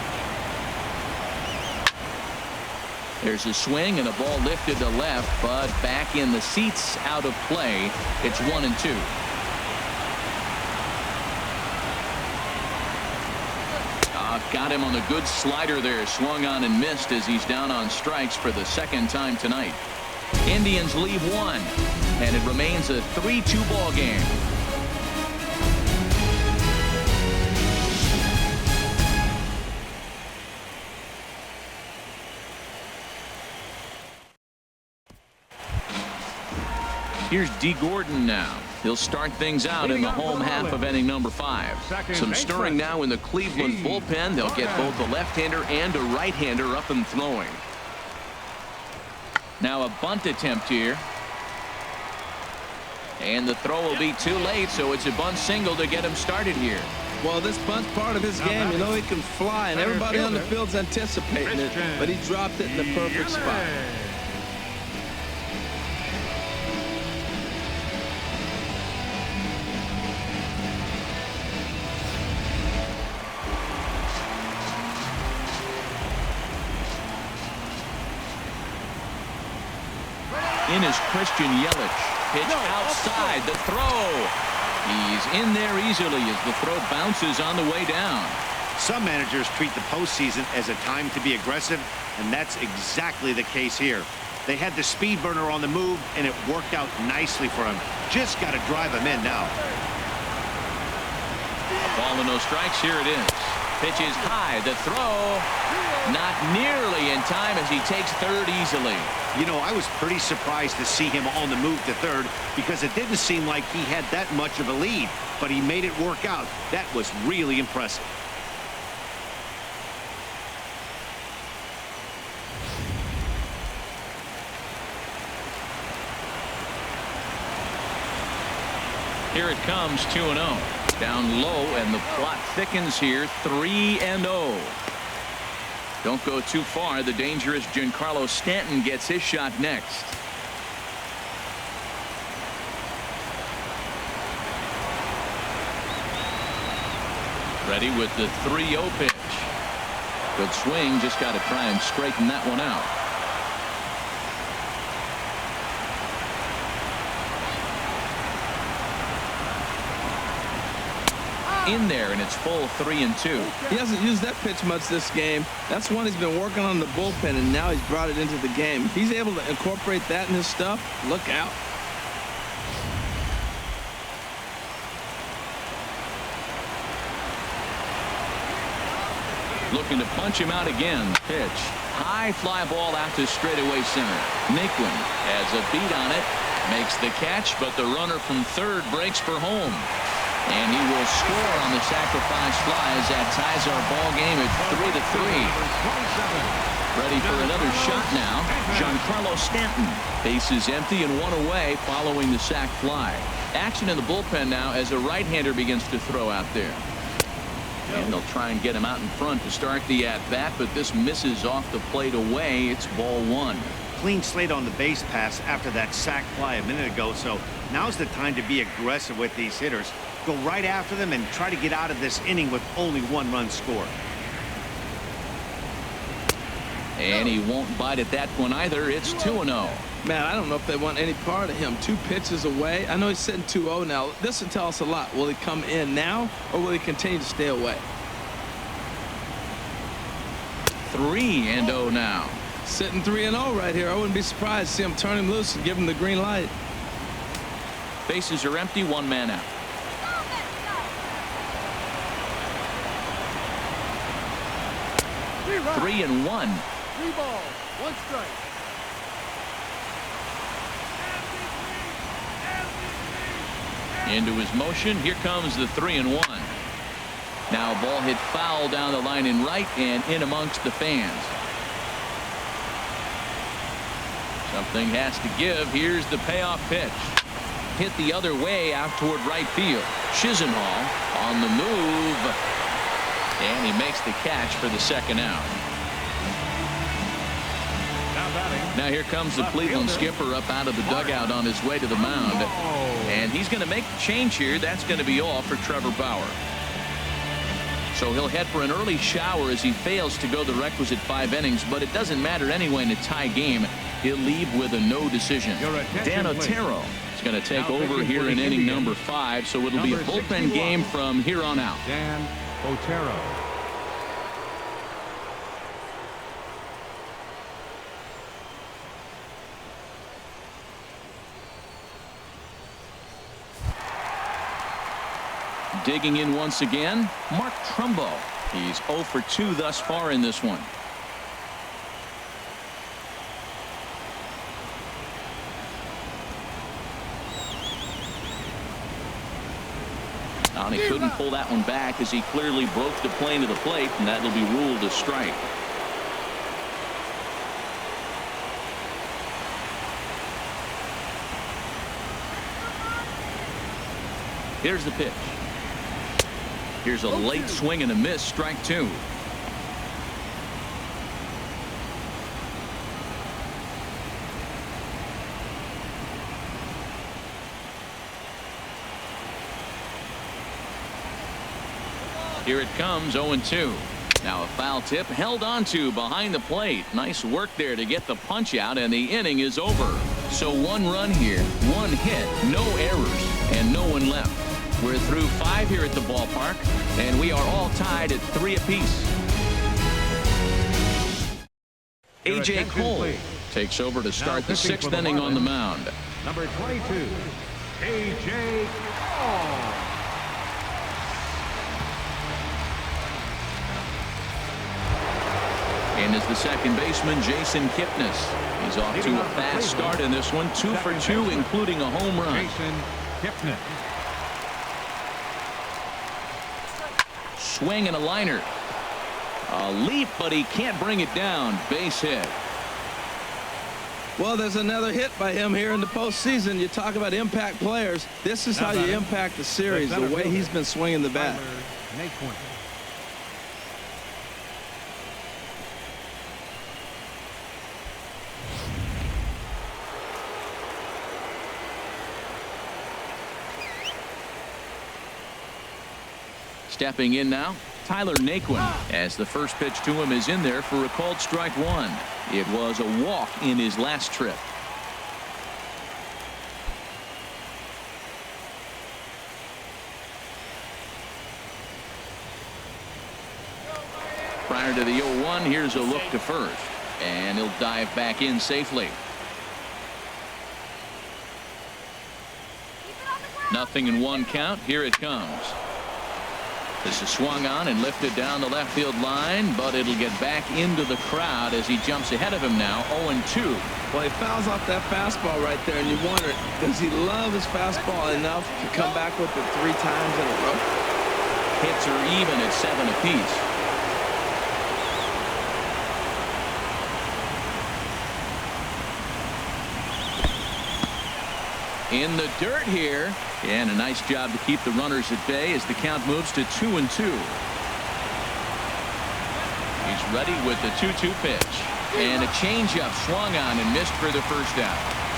S1: There's a swing and a ball lifted to left, but back in the seats, out of play. It's 1-2. Got him on the good slider there. Swung on and missed as he's down on strikes for the second time tonight. Indians leave 1, and it remains a 3-2 ball game. Here's D. Gordon now. He'll start things out in the home half of inning number 5. Some stirring now in the Cleveland bullpen. They'll get both a left-hander and a right-hander up and throwing. Now a bunt attempt here. And the throw will be too late, so it's a bunt single to get him started here.
S3: Well, this bunt's part of his game. You know he can fly, and everybody on the field's anticipating it, but he dropped it in the perfect spot.
S1: In is Christian Yelich. Pitch outside. The throw. He's in there easily as the throw bounces on the way down.
S4: Some managers treat the postseason as a time to be aggressive, and that's exactly the case here. They had the speed burner on the move, and it worked out nicely for him. Just got to drive him in now.
S1: A ball and no strikes. Here it is. Pitch is high. The throw not nearly in time as he takes third easily.
S4: You know, I was pretty surprised to see him on the move to third because it didn't seem like he had that much of a lead, but he made it work out. That was really impressive.
S1: Here it comes, 2-0. Down low, and the plot thickens here, 3-0. Don't go too far. The dangerous Giancarlo Stanton gets his shot next. Ready with the 3-0 pitch. Good swing. Just got to try and straighten that one out. In there, and it's full 3-2.
S3: He hasn't used that pitch much this game. That's one he's been working on in the bullpen, and now he's brought it into the game. If he's able to incorporate that in his stuff, look out.
S1: Looking to punch him out again. Pitch. High fly ball out to straightaway center. Naquin has a beat on it. Makes the catch, but the runner from third breaks for home. And he will score on the sacrifice fly as that ties our ball game at 3-3. Ready for another shot now. Giancarlo Stanton. Base is empty and one away following the sac fly. Action in the bullpen now as a right-hander begins to throw out there. And they'll try and get him out in front to start the at-bat, but this misses off the plate away. It's ball 1.
S4: clean slate on the base pass after that sac fly a minute ago, so now's the time to be aggressive with these hitters. Go right after them and try to get out of this inning with only 1 run scored.
S1: And he won't bite at that one either. It's 2-0.
S3: Man, I don't know if they want any part of him. 2 pitches away. I know he's sitting 2-0 now. This will tell us a lot. Will he come in now, or will he continue to stay away?
S1: 3-0 now.
S3: Sitting 3-0 right here. I wouldn't be surprised to see him turn him loose and give him the green light.
S1: Bases are empty. 1 man out. 3-1.
S6: 3 balls, 1 strike.
S1: Into his motion. Here comes the 3-1. Now a ball hit foul down the line in right and in amongst the fans. Something has to give. Here's the payoff pitch. Hit the other way out toward right field. Chisenhall on the move. And he makes the catch for the 2nd out. Now here comes the Cleveland skipper up out of the dugout on his way to the mound. And he's going to make the change here. That's going to be all for Trevor Bauer. So he'll head for an early shower as he fails to go the requisite 5 innings. But it doesn't matter anyway in a tie game. He'll leave with a no decision. Dan Otero is going to take over here in inning number 5. So it'll be a bullpen game from here on out.
S2: Dan Otero.
S1: Digging in once again, Mark Trumbo. He's 0 for 2 thus far in this one. And he couldn't pull that one back as he clearly broke the plane of the plate, and that'll be ruled a strike. Here's the pitch. Here's a late swing and a miss. Strike 2. Here it comes. 0-2. Now a foul tip held onto behind the plate. Nice work there to get the punch out, and the inning is over. So 1 run here, 1 hit, no errors, and no one left. We're through 5 here at the ballpark, and we are all tied at 3 apiece. A.J. Cole takes over to start the 6th inning on the mound.
S2: Number 22, A.J. Cole.
S1: And is the second baseman, Jason Kipnis. He's off to a fast start in this one. 2 for 2, including a home run.
S2: Jason Kipnis.
S1: Swing and a liner. A leap, but he can't bring it down. Base hit.
S3: Well, there's another hit by him here in the postseason. You talk about impact players. This is how you impact the series, the way he's been swinging the bat.
S1: Stepping in now, Tyler Naquin, as the first pitch to him is in there for a called strike 1. It was a walk in his last trip. Prior to the 0-1, here's a look to first, and he'll dive back in safely. Nothing in 1 count. Here it comes. This is swung on and lifted down the left field line, but it'll get back into the crowd as he jumps ahead of him now. 0-2.
S3: Well, he fouls off that fastball right there, and you wonder, does he love his fastball enough to come back with it 3 times in a row?
S1: Hits are even at 7 apiece. In the dirt here, and a nice job to keep the runners at bay as the count moves to 2-2. He's ready with the 2-2 pitch. And a changeup swung on and missed for the first out.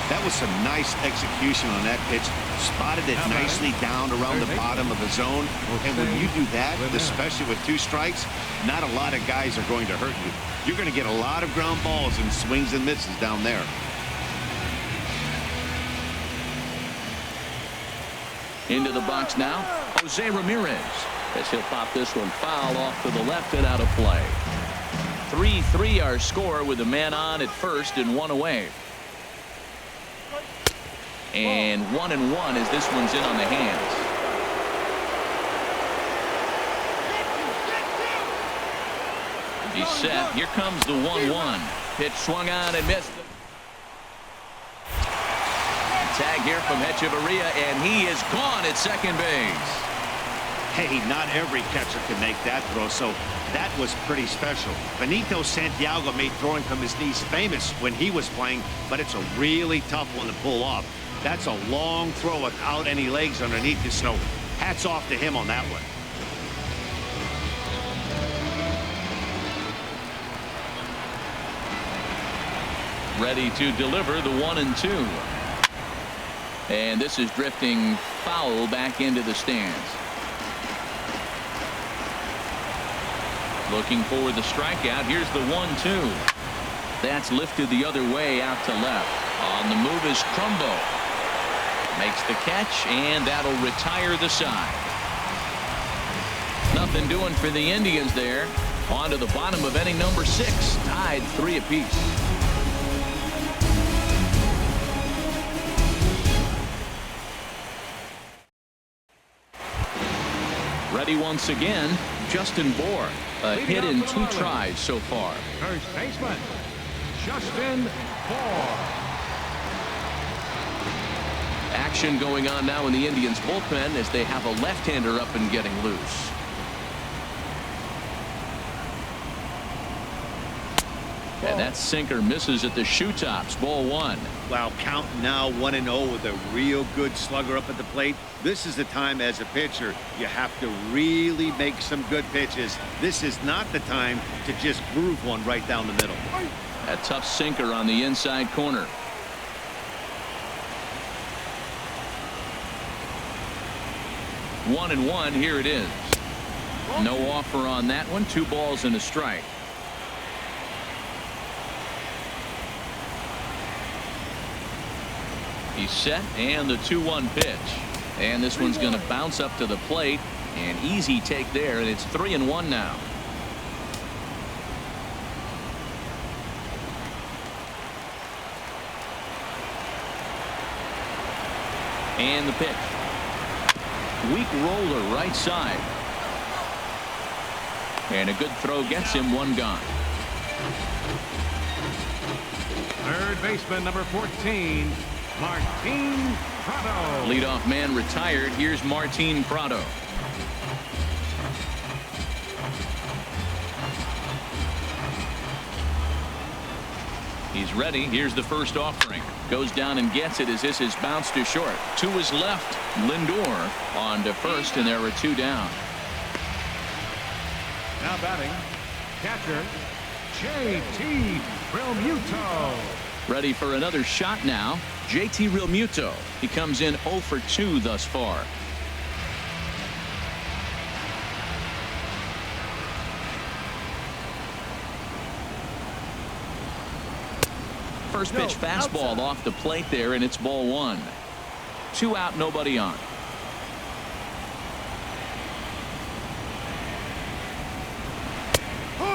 S4: That was some nice execution on that pitch. Spotted it nicely down around the bottom of the zone. And when you do that, especially with 2 strikes, not a lot of guys are going to hurt you. You're going to get a lot of ground balls and swings and misses down there.
S1: Into the box now, Jose Ramirez, as he'll pop this one foul off to the left and out of play. 3-3 our score with a man on at first and 1 away. And 1-1 as this one's in on the hands. He's set. Here comes the 1-1. Pitch swung on and missed. Tag here from Hechavarria, and he is gone at second base.
S4: Hey, not every catcher can make that throw, so that was pretty special. Benito Santiago made throwing from his knees famous when he was playing, but it's a really tough one to pull off. That's a long throw without any legs underneath it, so hats off to him on that one.
S1: Ready to deliver the 1-2. And this is drifting foul back into the stands. Looking for the strikeout. Here's the 1-2. That's lifted the other way out to left. On the move is Crumbo. Makes the catch, and that'll retire the side. Nothing doing for the Indians there. On to the bottom of inning number 6. Tied 3 apiece. Ready once again, Justin Bour. A hit in 2 tries so far.
S2: First baseman, Justin Bour.
S1: Action going on now in the Indians bullpen as they have a left-hander up and getting loose. And that sinker misses at the shoe tops. Ball 1.
S4: Wow, count now 1-0 with a real good slugger up at the plate. This is the time as a pitcher you have to really make some good pitches. This is not the time to just groove one right down the middle.
S1: A tough sinker on the inside corner. One and one. Here it is. No offer on that one. 2 balls and a strike. He's set, and the 2-1 pitch. And this one's going to bounce up to the plate. An easy take there, and it's 3-1 now. And the pitch. Weak roller right side. And a good throw gets him 1 gone.
S2: Third baseman, number 14, Martin Prado.
S1: Leadoff man retired. Here's Martin Prado. He's ready. Here's the first offering. Goes down and gets it as this is bounced to short. To his left. Lindor on to first, and there are 2 down.
S2: Now batting, catcher, JT Realmuto.
S1: Ready for another shot now. JT Realmuto. He comes in 0 for 2 thus far. First pitch fastball off the plate there, and it's ball 1. 2 out, nobody on.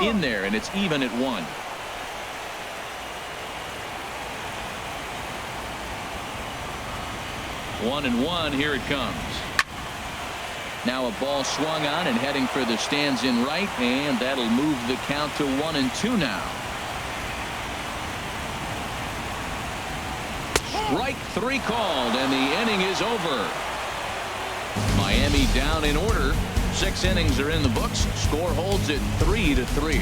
S1: In there, and it's even at 1. One and one. Here it comes. Now a ball swung on and heading for the stands in right, and that'll move the count to 1-2 now. Strike 3 called, and the inning is over. Miami down in order. 6 innings are in the books. Score holds at 3-3.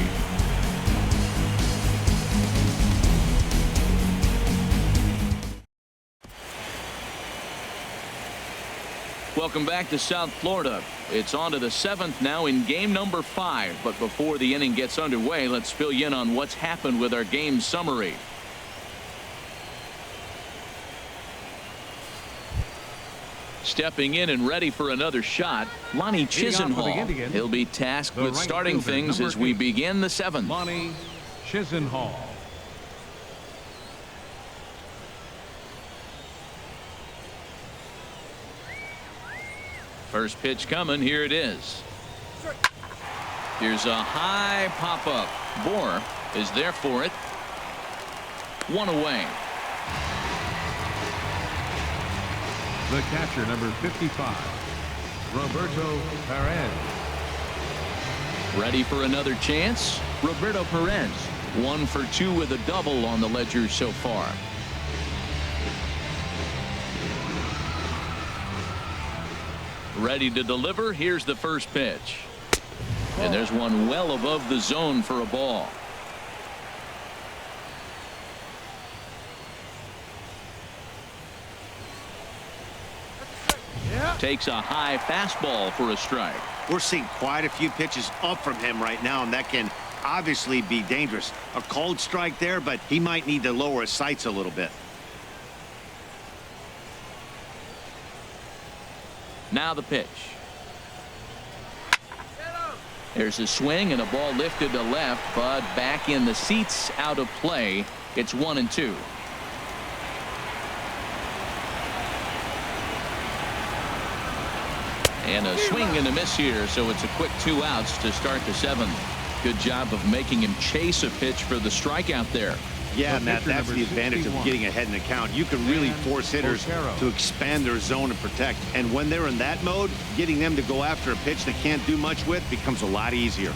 S1: Welcome back to South Florida. It's on to the 7th now in game number 5. But before the inning gets underway, let's fill you in on what's happened with our game summary. Stepping in and ready for another shot, Lonnie Chisenhall. He'll be tasked with starting things as we begin the 7th.
S2: Lonnie Chisenhall.
S1: First pitch coming. Here it is. Here's a high pop-up. Bohr is there for it. 1 away.
S2: The catcher, number 55, Roberto Perez.
S1: Ready for another chance. Roberto Perez, 1 for 2 with a double on the ledger so far. Ready to deliver. Here's the first pitch. And there's one well above the zone for a ball. Takes a high fastball for a strike.
S4: We're seeing quite a few pitches up from him right now, and that can obviously be dangerous. A cold strike there, but he might need to lower his sights a little bit.
S1: Now the pitch. There's a swing and a ball lifted to left, but back in the seats, out of play. It's 1-2. And a swing and a miss here, so it's a quick 2 outs to start the 7th. Good job of making him chase a pitch for the strikeout there.
S4: Yeah, Matt, that's the advantage of getting ahead in the count. You can really force hitters to expand their zone and protect. And when they're in that mode, getting them to go after a pitch they can't do much with becomes a lot easier.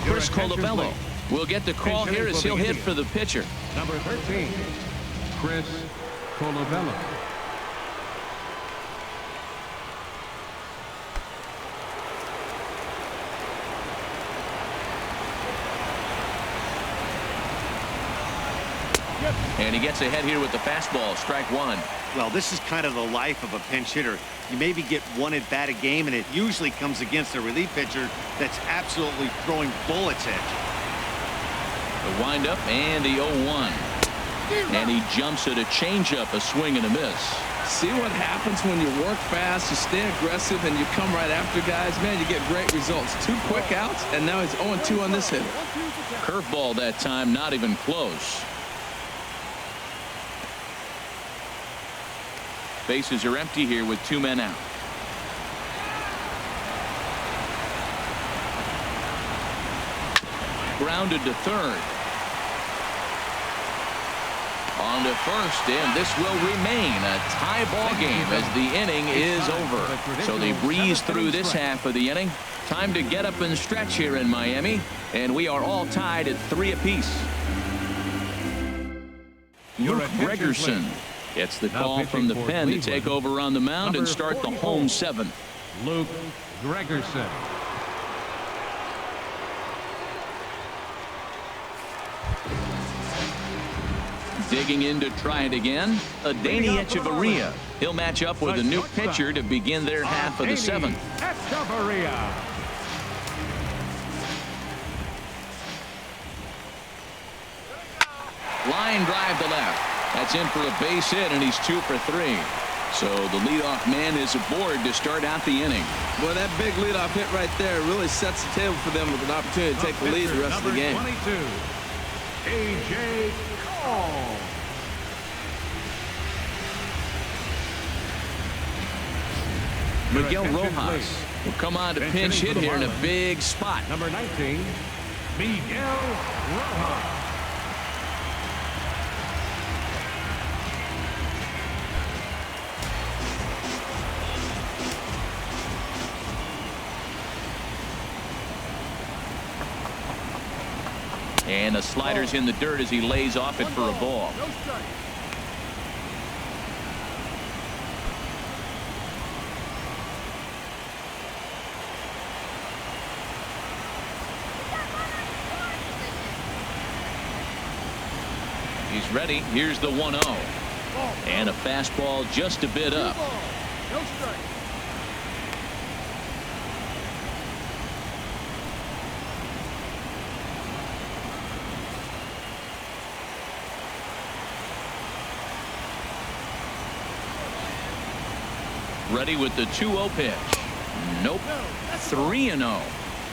S1: Chris Colabello will get the call here as he'll hit for the pitcher.
S2: Number 13, Chris Colabello.
S1: And he gets ahead here with the fastball. Strike 1.
S4: Well, this is kind of the life of a pinch hitter. You maybe get 1 at bat a game, and it usually comes against a relief pitcher that's absolutely throwing bullets at you.
S1: The windup and the 0-1. And he jumps at a changeup, a swing and a miss.
S3: See what happens when you work fast, you stay aggressive, and you come right after guys. Man, you get great results. 2 quick outs, and now he's 0-2 on this hitter.
S1: Curveball that time, not even close. Bases are empty here with 2 men out. Grounded to third. On to first, and this will remain a tie ball game as the inning is over. So they breeze through this half of the inning. Time to get up and stretch here in Miami, and we are all tied at 3 apiece. Luke Gregerson gets the call from the pen to take over on the mound and start the home 7th.
S2: Luke Gregerson.
S1: Digging in to try it again, Adeiny Echeverria. He'll match up with a new pitcher to begin their half of the 7th.
S2: Echeverria.
S1: Line drive to left. That's in for a base hit, and he's 2 for 3. So the leadoff man is aboard to start out the inning.
S3: Boy, that big leadoff hit right there really sets the table for them with an opportunity to take the lead the rest of the game.
S2: 22, A.J. Cole.
S1: Miguel Rojas will come on to pinch hit here in a big spot.
S2: Number 19, Miguel Rojas.
S1: And the slider's in the dirt as he lays off it for a ball. He's ready. Here's the 1-0. And a fastball just a bit up.
S6: Ball. No strike.
S1: Ready with the 2-0 pitch. Nope. 3-0.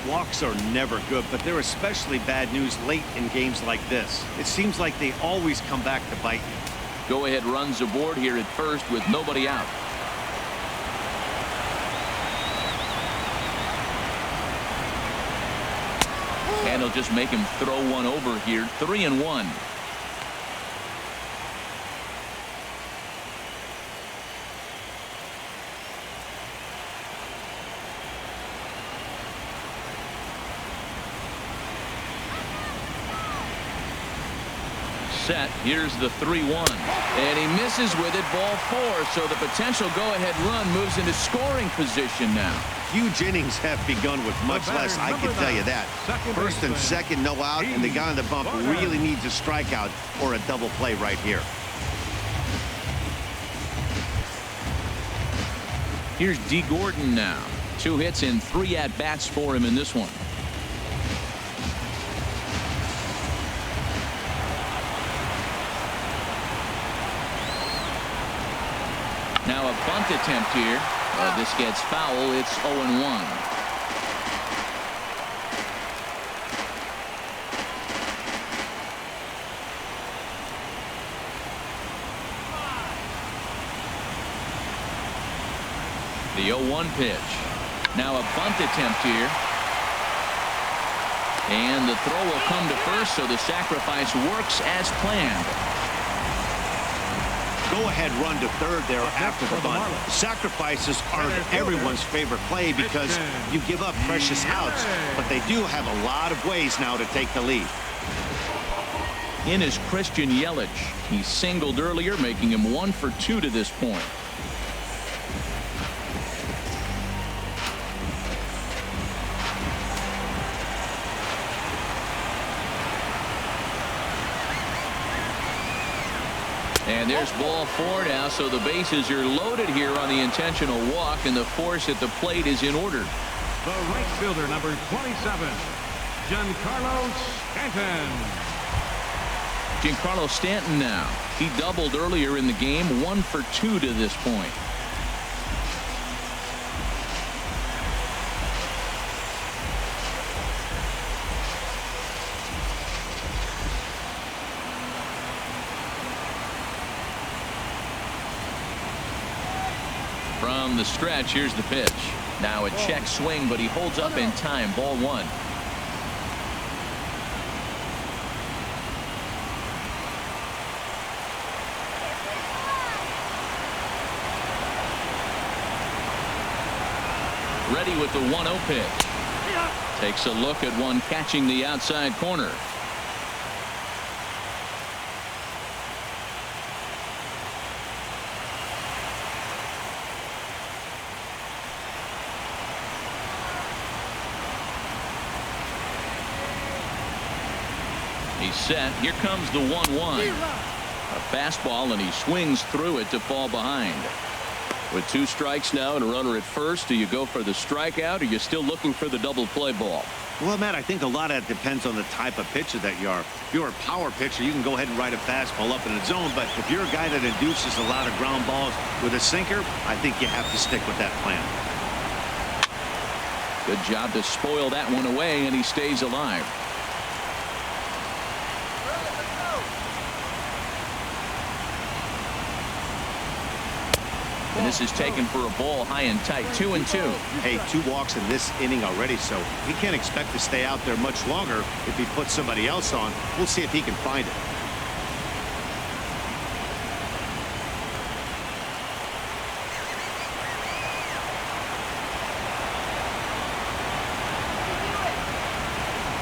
S4: Walks are never good, but they're especially bad news late in games like this. It seems like they always come back to bite you.
S1: Go ahead runs aboard here at first with nobody out. And he'll just make him throw one over here. 3-1. Set. Here's the 3-1. And he misses with it. Ball 4. So the potential go-ahead run moves into scoring position now.
S4: Huge innings have begun with much less, I can tell you that. First and second, no out, and the guy on the bump really needs a strikeout or a double play right here.
S1: Here's D. Gordon now. 2 hits and 3 at-bats for him in this one. Now a bunt attempt here. This gets foul. It's 0-1. The 0-1 pitch. Now a bunt attempt here. And the throw will come to first, so the sacrifice works as planned.
S4: Go-ahead run to third there after the bunt. Sacrifices aren't everyone's favorite play because you give up precious outs, but they do have a lot of ways now to take the lead.
S1: In is Christian Yelich. He singled earlier, making him 1 for 2 to this point. And there's ball 4 now, so the bases are loaded here on the intentional walk, and the force at the plate is in order.
S2: The right fielder, number 27, Giancarlo Stanton.
S1: Giancarlo Stanton now. He doubled earlier in the game, 1 for 2 to this point. From the stretch, here's the pitch. Now a check swing, but he holds up in time. Ball 1. Ready with the 1-0 pitch. Takes a look at one catching the outside corner. He's set. Here comes the 1-1. A fastball, and he swings through it to fall behind. With 2 strikes now and a runner at first, do you go for the strikeout, or are you still looking for the double play ball?
S4: Well, Matt, I think a lot of that depends on the type of pitcher that you are. If you're a power pitcher, you can go ahead and ride a fastball up in the zone, but if you're a guy that induces a lot of ground balls with a sinker, I think you have to stick with that plan.
S1: Good job to spoil that one away, and he stays alive. And this is taken for a ball high and tight. 2-2.
S4: Hey, 2 walks in this inning already, so he can't expect to stay out there much longer if he puts somebody else on. We'll see if he can find it.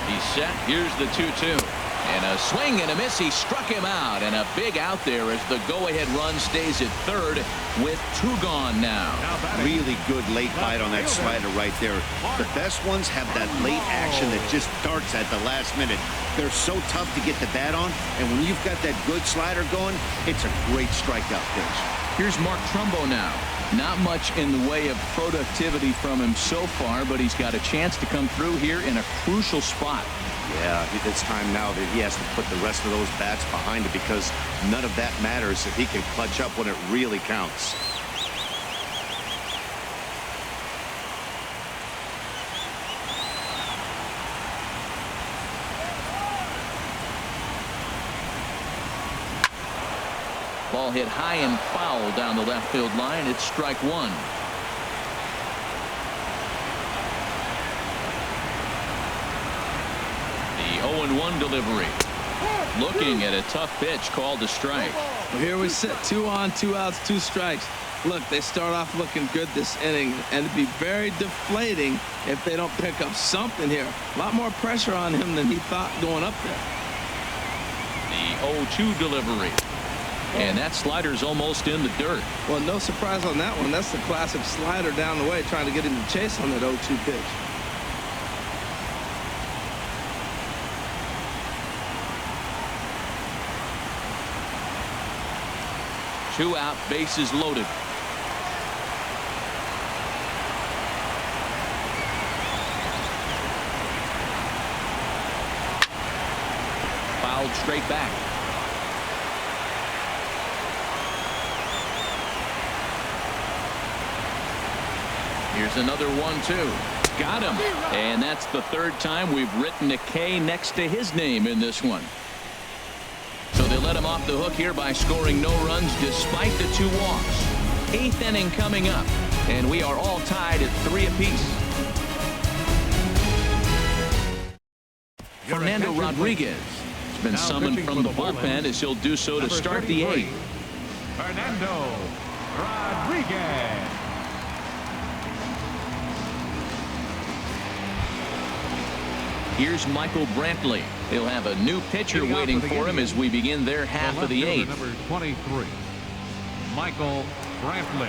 S1: He's set. Here's the 2-2. And a swing and a miss. He struck him out, and a big out there as the go-ahead run stays at third with 2 gone now.
S4: Really good late bite on that slider right there. The best ones have that late action that just darts at the last minute. They're so tough to get the bat on, and when you've got that good slider going, it's a great strikeout pitch.
S1: Here's Mark Trumbo now. Not much in the way of productivity from him so far, but he's got a chance to come through here in a crucial spot.
S4: Yeah, it's time now that he has to put the rest of those bats behind it, because none of that matters if he can clutch up when it really counts.
S1: Ball hit high and foul down the left field line. It's strike 1. The 0-1 delivery. Looking at a tough pitch called a strike.
S3: Well, here we sit, 2 on, 2 outs, 2 strikes. Look, they start off looking good this inning, and it'd be very deflating if they don't pick up something here. A lot more pressure on him than he thought going up there.
S1: The 0-2 delivery. And that slider's almost in the dirt.
S3: Well, no surprise on that one. That's the classic slider down the way, trying to get him to chase on that 0-2 pitch.
S1: Two out, bases loaded. Fouled straight back. Here's another 1-2. Got him. And that's the 3rd time we've written a K next to his name in this one. So they let him off the hook here by scoring no runs despite the 2 walks. 8th inning coming up, and we are all tied at 3 apiece. Fernando Rodriguez has been summoned from the bullpen as he'll do so to start the 8th.
S2: Fernando Rodriguez.
S1: Here's Michael Brantley. He'll have a new pitcher waiting for him as we begin their half of the 8th.
S2: Number 23, Michael Brantley.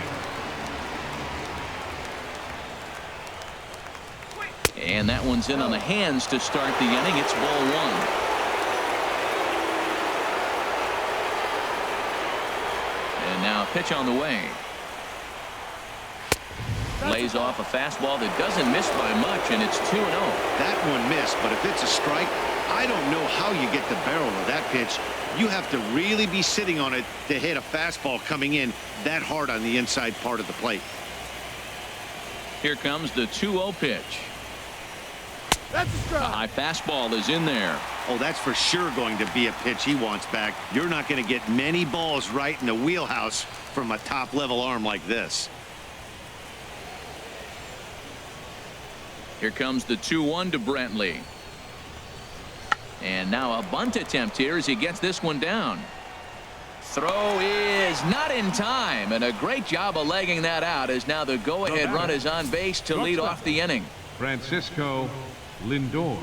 S1: And that one's in on the hands to start the inning. It's ball 1. And now a pitch on the way. Lays off a fastball that doesn't miss by much, and it's 2-0.
S4: That one missed, but if it's a strike, I don't know how you get the barrel of that pitch. You have to really be sitting on it to hit a fastball coming in that hard on the inside part of the plate.
S1: Here comes the 2-0 pitch.
S6: That's a strike.
S1: A high fastball is in there.
S4: Oh, that's for sure going to be a pitch he wants back. You're not going to get many balls right in the wheelhouse from a top-level arm like this.
S1: Here comes the 2-1 to Brantley. And now a bunt attempt here as he gets this one down. Throw is not in time, and a great job of legging that out as now the go-ahead run is on base to lead off the inning.
S2: Francisco Lindor.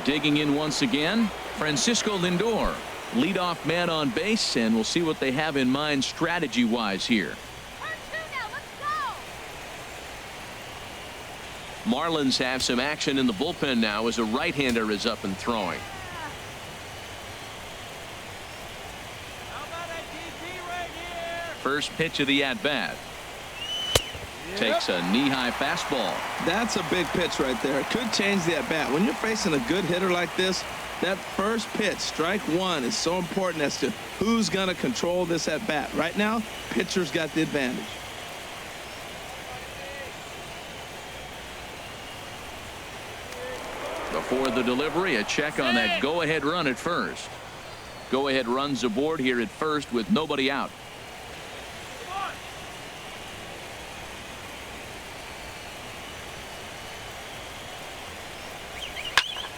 S1: Digging in once again, Francisco Lindor, leadoff man on base, and we'll see what they have in mind strategy-wise here.
S5: Turn 2 now. Let's go.
S1: Marlins have some action in the bullpen now as a right-hander is up and throwing.
S6: How about a DP right here?
S1: First pitch of the at-bat. Takes a knee-high fastball.
S3: That's a big pitch right there. It could change the at-bat. When you're facing a good hitter like this, that first pitch, strike 1, is so important as to who's going to control this at-bat. Right now, pitcher's got the advantage.
S1: Before the delivery, a check on that go-ahead run at first. Go-ahead runs aboard here at first with nobody out.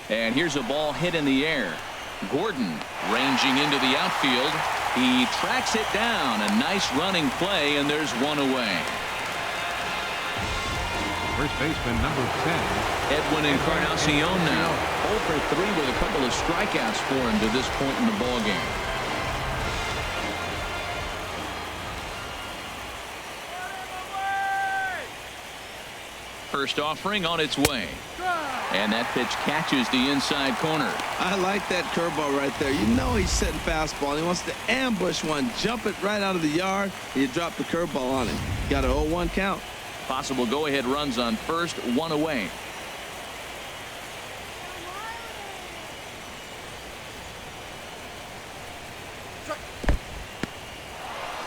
S1: And here's a ball hit in the air. Gordon ranging into the outfield. He tracks it down. A nice running play, and there's one away.
S2: First baseman number 10.
S1: Edwin Encarnacion now 0 for 3 with a couple of strikeouts for him to this point in the ball game. First offering on its way. And that pitch catches the inside corner.
S3: I like that curveball right there. You know he's setting fastball. He wants to ambush one, jump it right out of the yard, and you drop the curveball on him. Got an 0-1 count.
S1: Possible go-ahead runs on first, one away.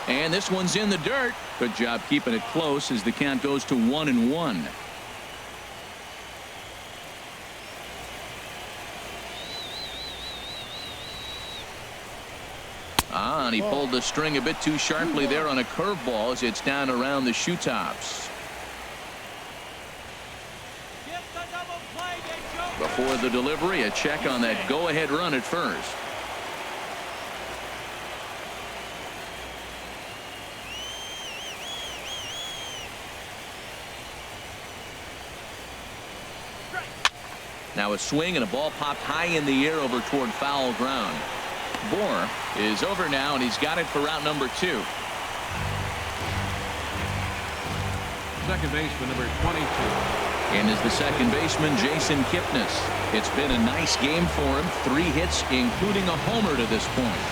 S1: And this one's in the dirt. Good job keeping it close as the count goes to 1-1. And he pulled the string a bit too sharply there on a curveball as it's down around the shoe tops. Before the delivery, a check on that go-ahead run at first. Now a swing and a ball popped high in the air over toward foul ground. Bohr is over now, and he's got it for route number 2.
S2: Second baseman number 22.
S1: And is the second baseman Jason Kipnis. It's been a nice game for him. 3 hits, including a homer to this point.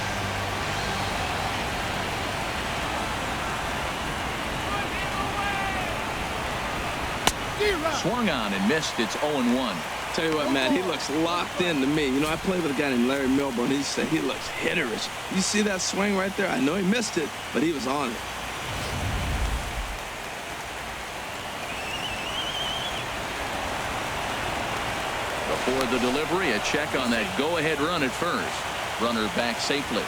S1: Swung on and missed. It's 0-1.
S3: Tell you what, Matt, he looks locked in to me. You know, I played with a guy named Larry Milburn. He said he looks hitterish. You see that swing right there? I know he missed it, but he was on it.
S1: Before the delivery, a check on that go-ahead run at first. Runner back safely.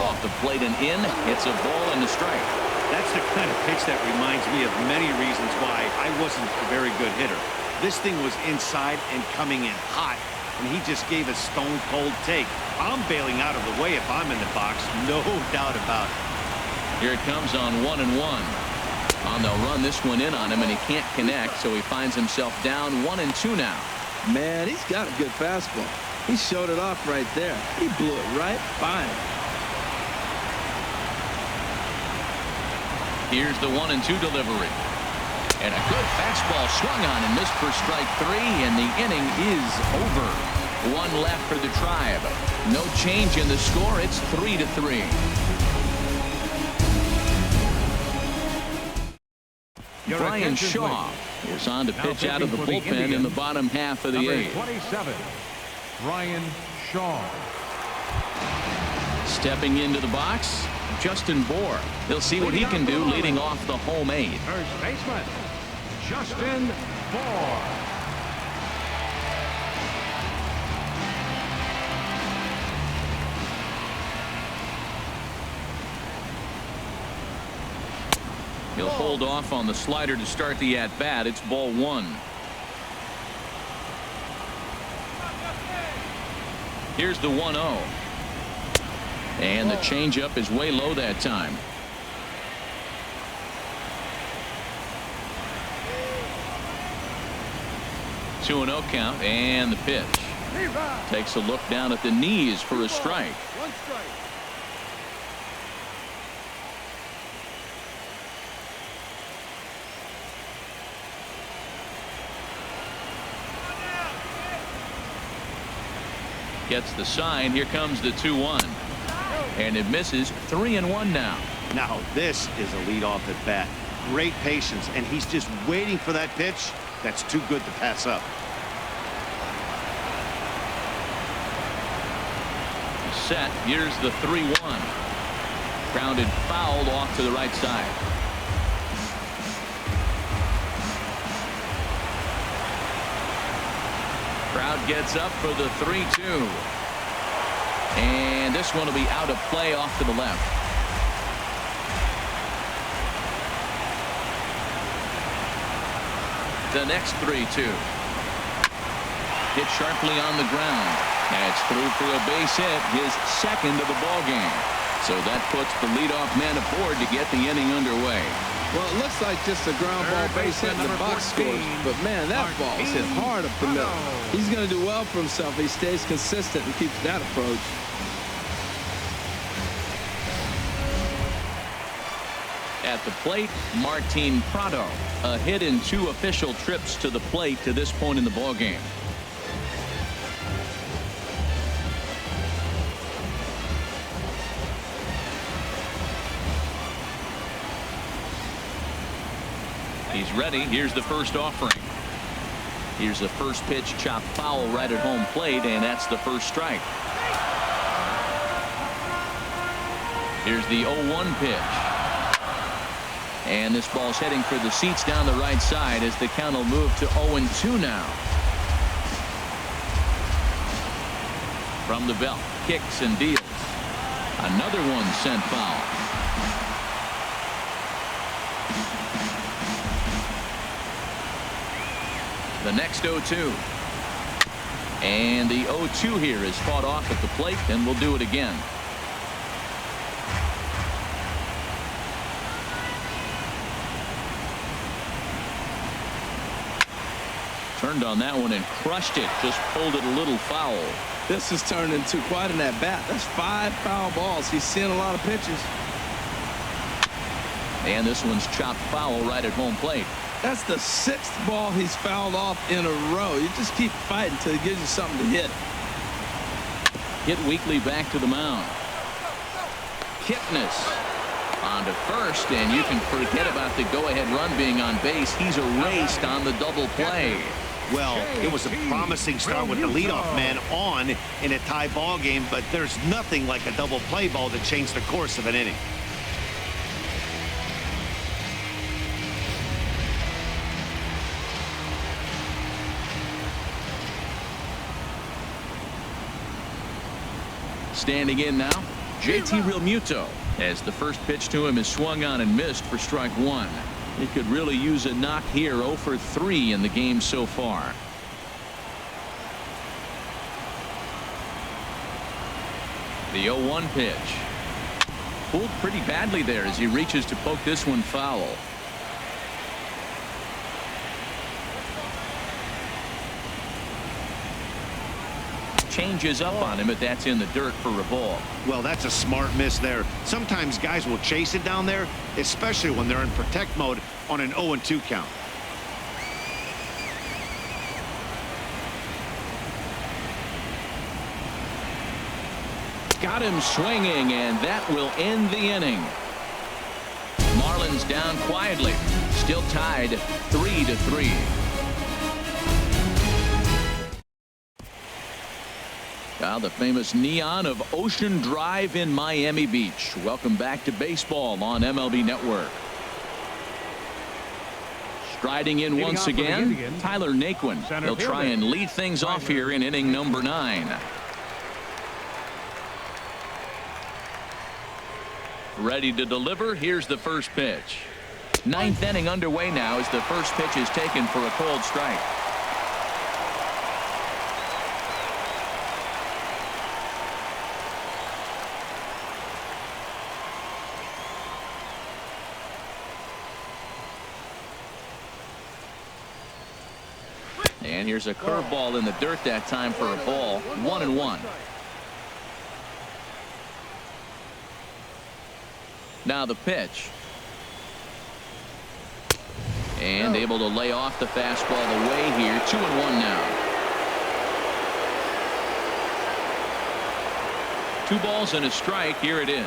S1: Off the plate and in. It's a ball and a strike.
S4: That's the kind of pitch that reminds me of many reasons why I wasn't a very good hitter. This thing was inside and coming in hot, and he just gave a stone-cold take. I'm bailing out of the way if I'm in the box, no doubt about it.
S1: Here it comes on 1-1. They'll run this one in on him, and he can't connect, so he finds himself down 1-2 now.
S3: Man, he's got a good fastball. He showed it off right there. He blew it right by him.
S1: Here's the 1-2 delivery. And a good fastball swung on and missed for strike 3, and the inning is over. 1 left for the Tribe. No change in the score. It's 3-3. Brian Shaw is on to pitch out of the bullpen in the bottom half of the 8th.
S2: 27, Brian Shaw.
S1: Stepping into the box, Justin Bohr. He'll see what he can do leading off the home 8.
S2: First baseman, Justin Bohr.
S1: He'll hold off on the slider to start the at-bat. It's ball 1. Here's the 1-0. And the changeup is way low that time. Two 2-0 count, and the pitch. Takes a look down at the knees for a strike.
S6: One strike.
S1: Gets the sign. Here comes the 2-1. And it misses. 3-1 now.
S4: Now this is a leadoff at bat. Great patience, and he's just waiting for that pitch. That's too good to pass up.
S1: Set. Here's the 3-1. Grounded fouled off to the right side. Crowd gets up for the 3-2. And this one will be out of play off to the left. The next 3-2. Hit sharply on the ground. That's through for a base hit, his second of the ball game. So that puts the leadoff man aboard to get the inning underway.
S3: Well, it looks like just a ground ball base hit in the box scores. But, man, that ball's hit hard up the middle. He's going to do well for himself. He stays consistent and keeps that approach.
S1: At the plate, Martin Prado. A hit in 2 official trips to the plate to this point in the ballgame. He's ready. Here's the first offering. Here's the first pitch, chopped foul right at home plate, and that's the first strike. Here's the 0-1 pitch. And this ball's heading for the seats down the right side as the count will move to 0-2 now. From the belt, kicks and deals. Another one sent foul. The next 0-2. And the 0-2 here is fought off at the plate, and we'll do it again. Turned on that one and crushed it. Just pulled it a little foul.
S3: This has turned into quite an at-bat. That's 5 foul balls. He's seeing a lot of pitches.
S1: And this one's chopped foul right at home plate.
S3: That's the 6th ball he's fouled off in a row. You just keep fighting until he gives you something to hit.
S1: Hit weakly back to the mound. Kipnis on to first, and you can forget about the go-ahead run being on base. He's erased on the double play.
S4: Well, it was a promising start with the leadoff man on in a tie ball game, but there's nothing like a double play ball to change the course of an inning.
S1: Standing in now, JT Realmuto, as the first pitch to him is swung on and missed for strike 1. He could really use a knock here. 0 for 3 in the game so far. The 0-1 pitch. Pulled pretty badly there as he reaches to poke this one foul. Changes up on him, but that's in the dirt for a ball.
S4: Well, that's a smart miss there. Sometimes guys will chase it down there, especially when they're in protect mode on an 0-2 count.
S1: Got him swinging, and that will end the inning. Marlins down quietly, still tied 3-3. Now the famous neon of Ocean Drive in Miami Beach. Welcome back to baseball on MLB Network. Striding in once again, Tyler Naquin. He'll try and lead things off here in inning number 9. Ready to deliver. Here's the first pitch. 9th inning underway now as the first pitch is taken for a cold strike. And here's a curveball in the dirt that time for a ball. 1-1. Now the pitch. And able to lay off the fastball away here. 2-1 now. 2 balls and a strike. Here it is.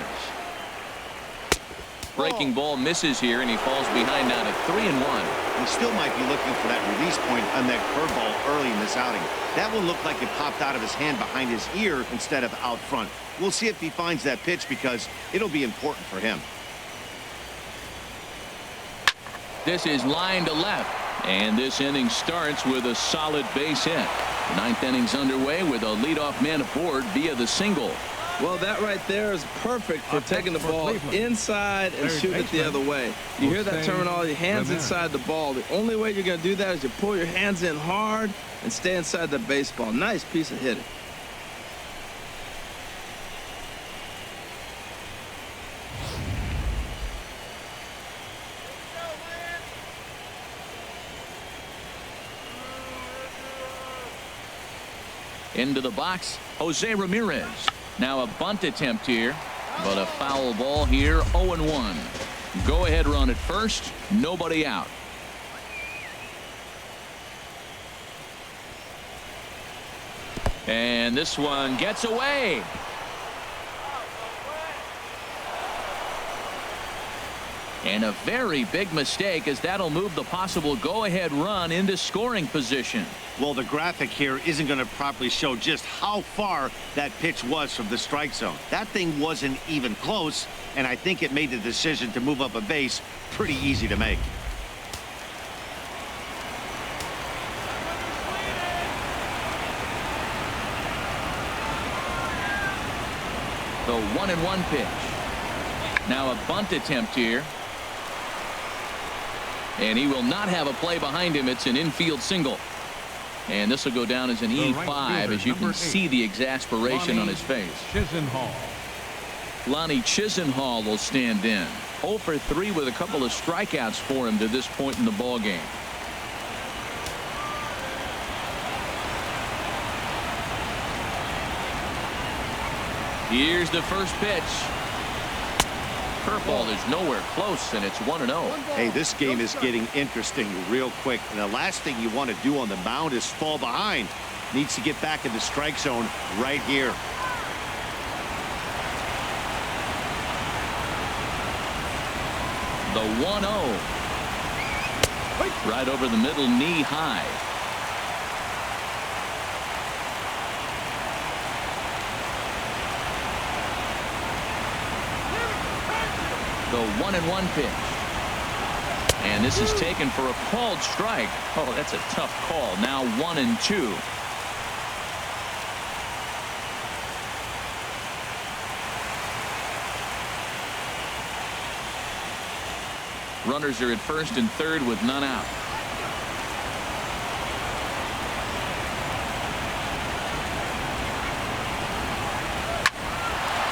S1: Breaking ball misses here, and he falls behind now to 3-1.
S4: He still might be looking for that release point on that curveball early in this outing. That one looked like it popped out of his hand behind his ear instead of out front. We'll see if he finds that pitch because it'll be important for him.
S1: This is line to left, and this inning starts with a solid base hit. 9th inning's underway with a leadoff man aboard via the single.
S3: Well, that right there is perfect for taking the ball inside and shoot it the other way. You hear that terminology, hands inside the ball. The only way you're going to do that is you pull your hands in hard and stay inside the baseball. Nice piece of hitting.
S1: Into the box, Jose Ramirez. Now a bunt attempt here, but a foul ball here, 0-1. Go ahead run at first, nobody out. And this one gets away. And a very big mistake, as that'll move the possible go-ahead run into scoring position.
S4: Well, the graphic here isn't going to properly show just how far that pitch was from the strike zone. That thing wasn't even close, and I think it made the decision to move up a base pretty easy to make.
S1: The 1-1 pitch. Now a bunt attempt here. And he will not have a play behind him. It's an infield single. And this will go down as an E5, as you can see the exasperation on his face. Lonnie Chisenhall will stand in. 0 for 3 with a couple of strikeouts for him to this point in the ball game. Here's the first pitch. Curveball is nowhere close, and it's 1-0.
S4: Hey, this game is getting interesting real quick. And the last thing you want to do on the mound is fall behind. Needs to get back in the strike zone right here.
S1: The 1-0. Right over the middle, knee high. The 1-1 pitch. And this is taken for a called strike. Oh, that's a tough call. Now 1-2. Runners are at first and third with none out.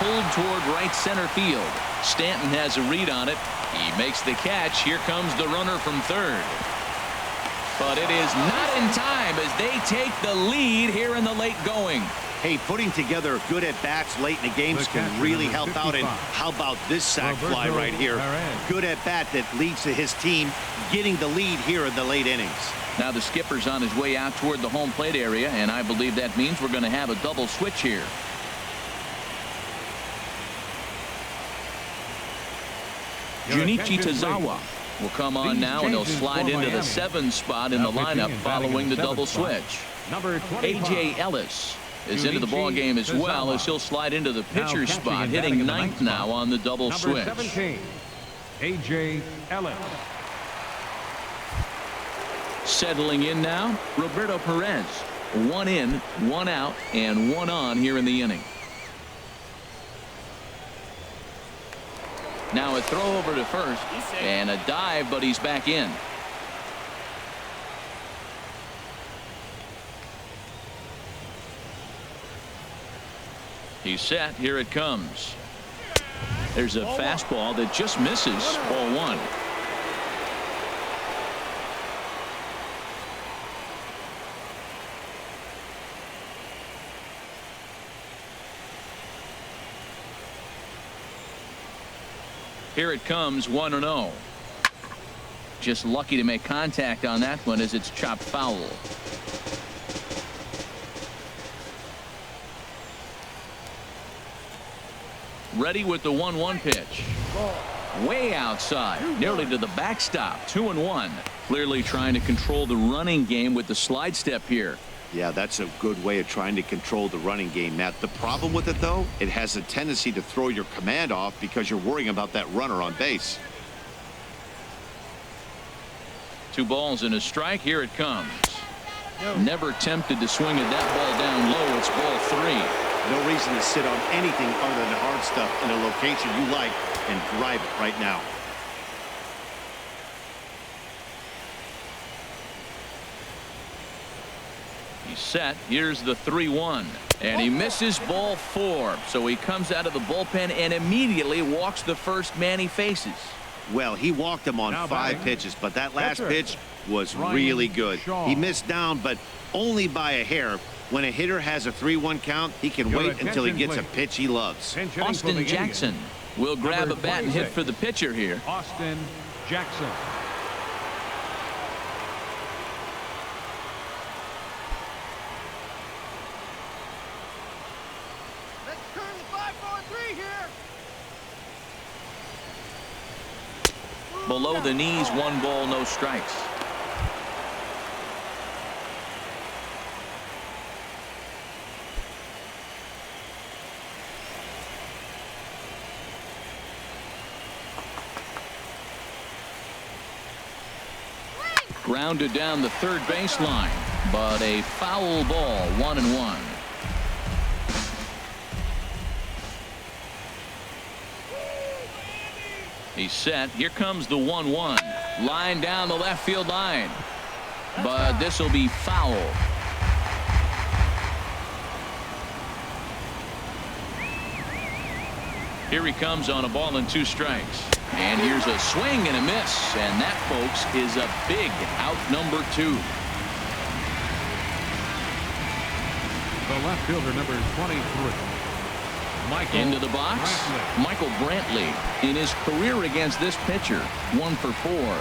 S1: Pulled toward right center field. Stanton has a read on it. He makes the catch. Here comes the runner from third. But it is not in time as they take the lead here in the late going.
S4: Hey, putting together good at-bats late in the games can really help out. And how about this sac fly right here? Good at-bat that leads to his team getting the lead here in the late innings.
S1: Now the skipper's on his way out toward the home plate area, and I believe that means we're going to have a double switch here. Junichi Tazawa will come on now, and he'll slide into the 7 spot in the lineup following the double switch. A.J. Ellis is into the ball game as well, as he'll slide into the pitcher spot, hitting 9th now on the double switch.
S2: A.J. Ellis.
S1: Settling in now, Roberto Perez. 1 in, 1 out, and 1 on here in the inning. Now a throw over to first and a dive, but he's back in. He's set. Here it comes. There's a fastball that just misses. Ball 1. Here it comes, 1-0. Just lucky to make contact on that one as it's chopped foul. Ready with the 1-1 pitch. Way outside, nearly to the backstop. 2-1. Clearly trying to control the running game with the slide step here.
S4: Yeah, that's a good way of trying to control the running game, Matt. The problem with it, though, it has a tendency to throw your command off because you're worrying about that runner on base.
S1: 2 balls and a strike. Here it comes. Never tempted to swing at that ball down low. It's ball 3.
S4: No reason to sit on anything other than hard stuff in a location you like and drive it right now.
S1: He's set. Here's the 3-1. And he misses ball 4. So he comes out of the bullpen and immediately walks the first man he faces.
S4: Well, he walked him on 5 pitches, but that last pitch was really good. He missed down, but only by a hair. When a hitter has a 3-1 count, he can wait until he gets a pitch he loves.
S1: Austin Jackson will grab a bat and hit for the pitcher here.
S2: Austin Jackson.
S6: Let's turn the 5-4-3 here.
S1: Below the knees, 1 ball, no strikes. Grounded down the third baseline, but a foul ball, 1-1. He's set. Here comes the 1-1. Line down the left field line, but this will be foul. Here he comes on a ball and 2 strikes. And here's a swing and a miss. And that, folks, is a big out number 2.
S2: The left fielder, number 23. Michael
S1: into the box.
S2: Brantley.
S1: Michael Brantley in his career against this pitcher, 1 for 4.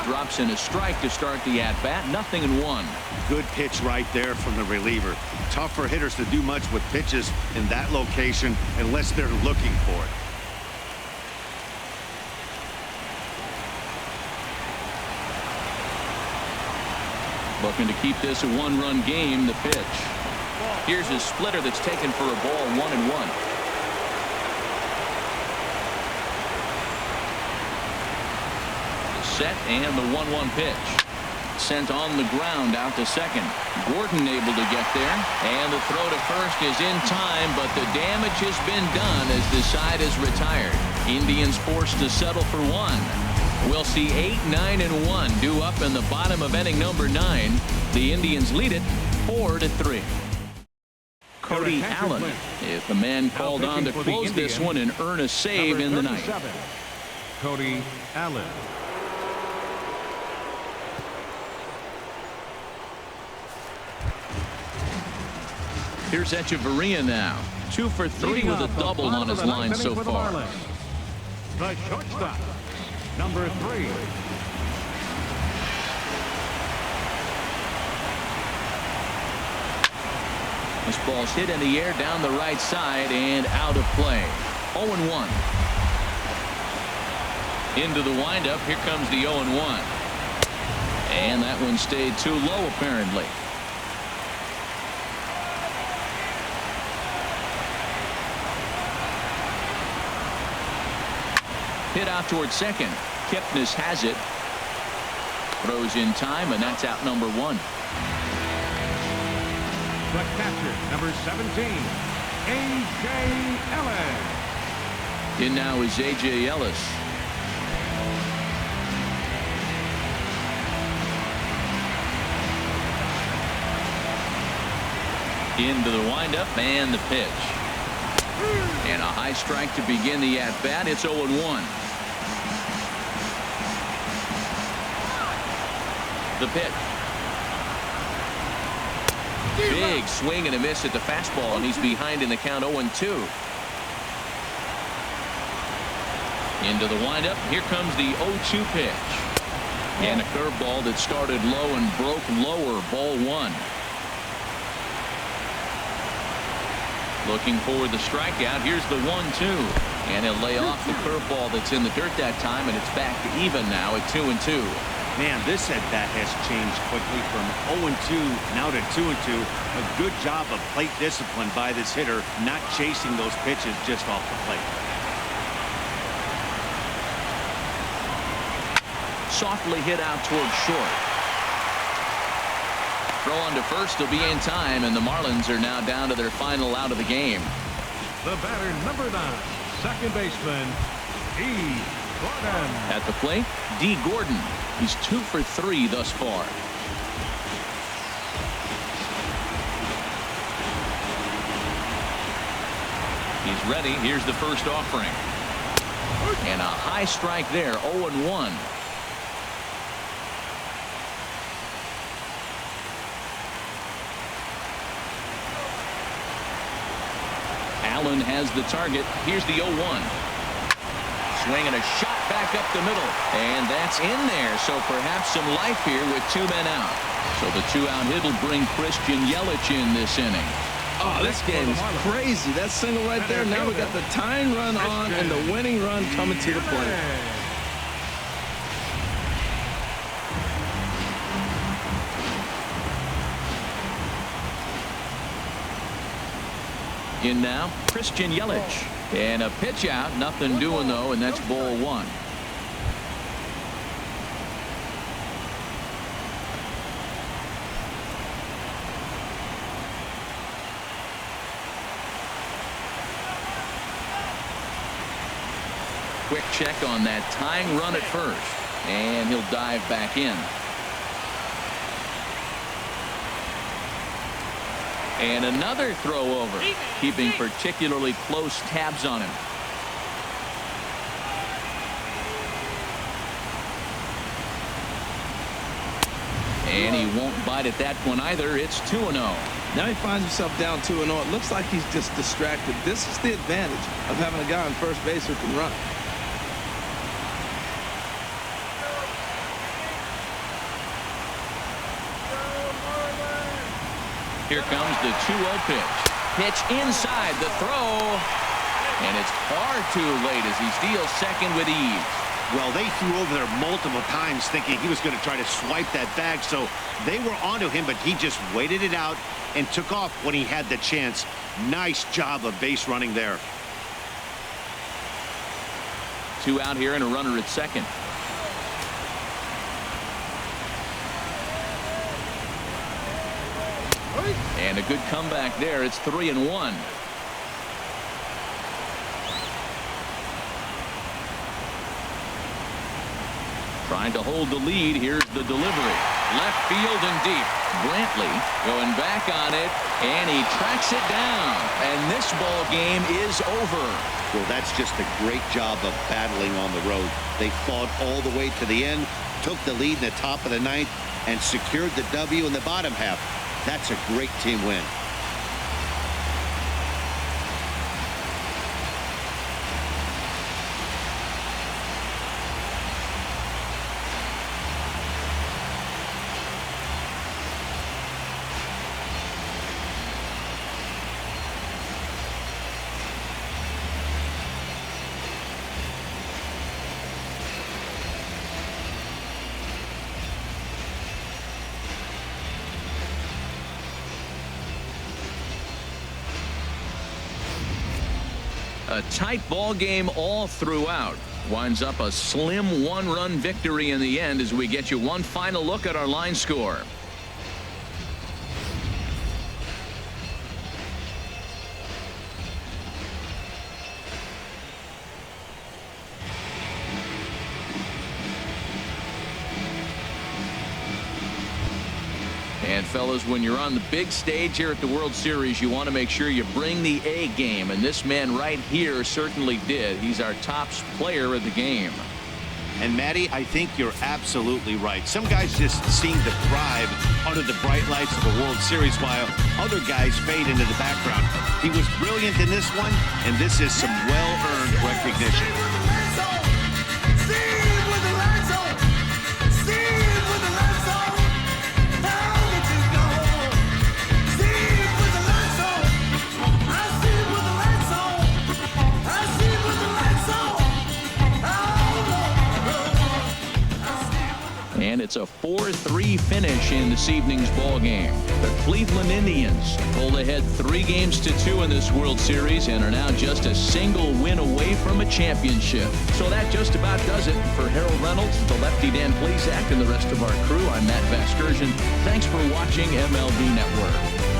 S1: Drops in a strike to start the at-bat. 0-1.
S4: Good pitch right there from the reliever. Tough for hitters to do much with pitches in that location unless they're looking for it.
S1: Looking to keep this a 1-run game. The pitch. Here's his splitter that's taken for a ball, 1-1. Set and the 1-1 pitch. Sent on the ground out to second. Gordon able to get there. And the throw to first is in time, but the damage has been done as the side is retired. Indians forced to settle for 1. We'll see 8, 9, and 1 due up in the bottom of inning number 9. The Indians lead it 4-3. Cody Allen is the man called on to close this one and earn a save in the ninth.
S2: Cody Allen.
S1: Here's Echeverria now. 2 for 3 with a double on his line so far.
S2: The shortstop, number 3.
S1: This ball's hit in the air down the right side and out of play. 0-1. Into the windup. Here comes the 0-1. And that one stayed too low apparently. Hit out towards second. Kipnis has it. Throws in time, and that's out number 1.
S2: The catcher, number 17, A.J. Ellis.
S1: In now is A.J. Ellis. Into the windup and the pitch. And a high strike to begin the at-bat. It's 0-1. The pitch. Big swing and a miss at the fastball, and he's behind in the count. 0-2. Into the windup. Here comes the 0-2 pitch. And a curveball that started low and broke lower. Ball 1. Looking for the strikeout. Here's the 1-2. And he'll lay off the curveball that's in the dirt that time, and it's back to even now at 2-2.
S4: Man, this at-bat has changed quickly from 0-2 now to 2-2. A good job of plate discipline by this hitter, not chasing those pitches just off the plate.
S1: softly hit out towards short. Throw on to first will be in time, and the Marlins are now down to their final out of the game.
S2: The batter, number 9, second baseman, D. Gordon.
S1: At the plate, D. Gordon. He's 2 for 3 thus far. He's ready. Here's the first offering. And a high strike there, 0-1. Allen has the target. Here's the 0-1. Swing and a shot back up the middle. And that's in there. So perhaps some life here with 2 men out. So the 2-out hit will bring Christian Yelich in this inning.
S3: Oh, this game is crazy. That single right there. Now we got the tying run on and the winning run coming to the plate.
S1: In now, Christian Yelich. And a pitch out. Nothing doing, though, and that's ball 1. Quick check on that tying run at first. And he'll dive back in. And another throw over, keeping particularly close tabs on him. And he won't bite at that one either. It's 2-0.
S3: Now he finds himself down 2-0. It looks like he's just distracted. This is the advantage of having a guy on first base who can run.
S1: Here comes the 2-0 pitch. Pitch inside the throw. And it's far too late as he steals second with ease.
S4: Well, they threw over there multiple times thinking he was going to try to swipe that bag. So they were onto him, but he just waited it out and took off when he had the chance. Nice job of base running there.
S1: 2 out here and a runner at second. And a good comeback there. It's 3-1. Trying to hold the lead. Here's the delivery. Left field and deep. Brantley going back on it, and he tracks it down. And this ball game is over.
S4: Well, that's just a great job of battling on the road. They fought all the way to the end, took the lead in the top of the 9th, and secured the W in the bottom half. That's a great team win.
S1: A tight ball game all throughout. Winds up a slim 1-run victory in the end as we get you one final look at our line score. And fellas, when you're on the big stage here at the World Series, you want to make sure you bring the A game, and this man right here certainly did. He's our top player of the game.
S4: And Matty, I think you're absolutely right. Some guys just seem to thrive under the bright lights of the World Series while other guys fade into the background. He was brilliant in this one, and this is some well-earned recognition.
S1: And it's It's a 4-3 finish in this evening's ball game. The Cleveland Indians pulled ahead 3 games to 2 in this World Series and are now just a single win away from a championship. So that just about does it. For Harold Reynolds, the lefty Dan Plesac, and the rest of our crew, I'm Matt Vasgersian. Thanks for watching MLB Network.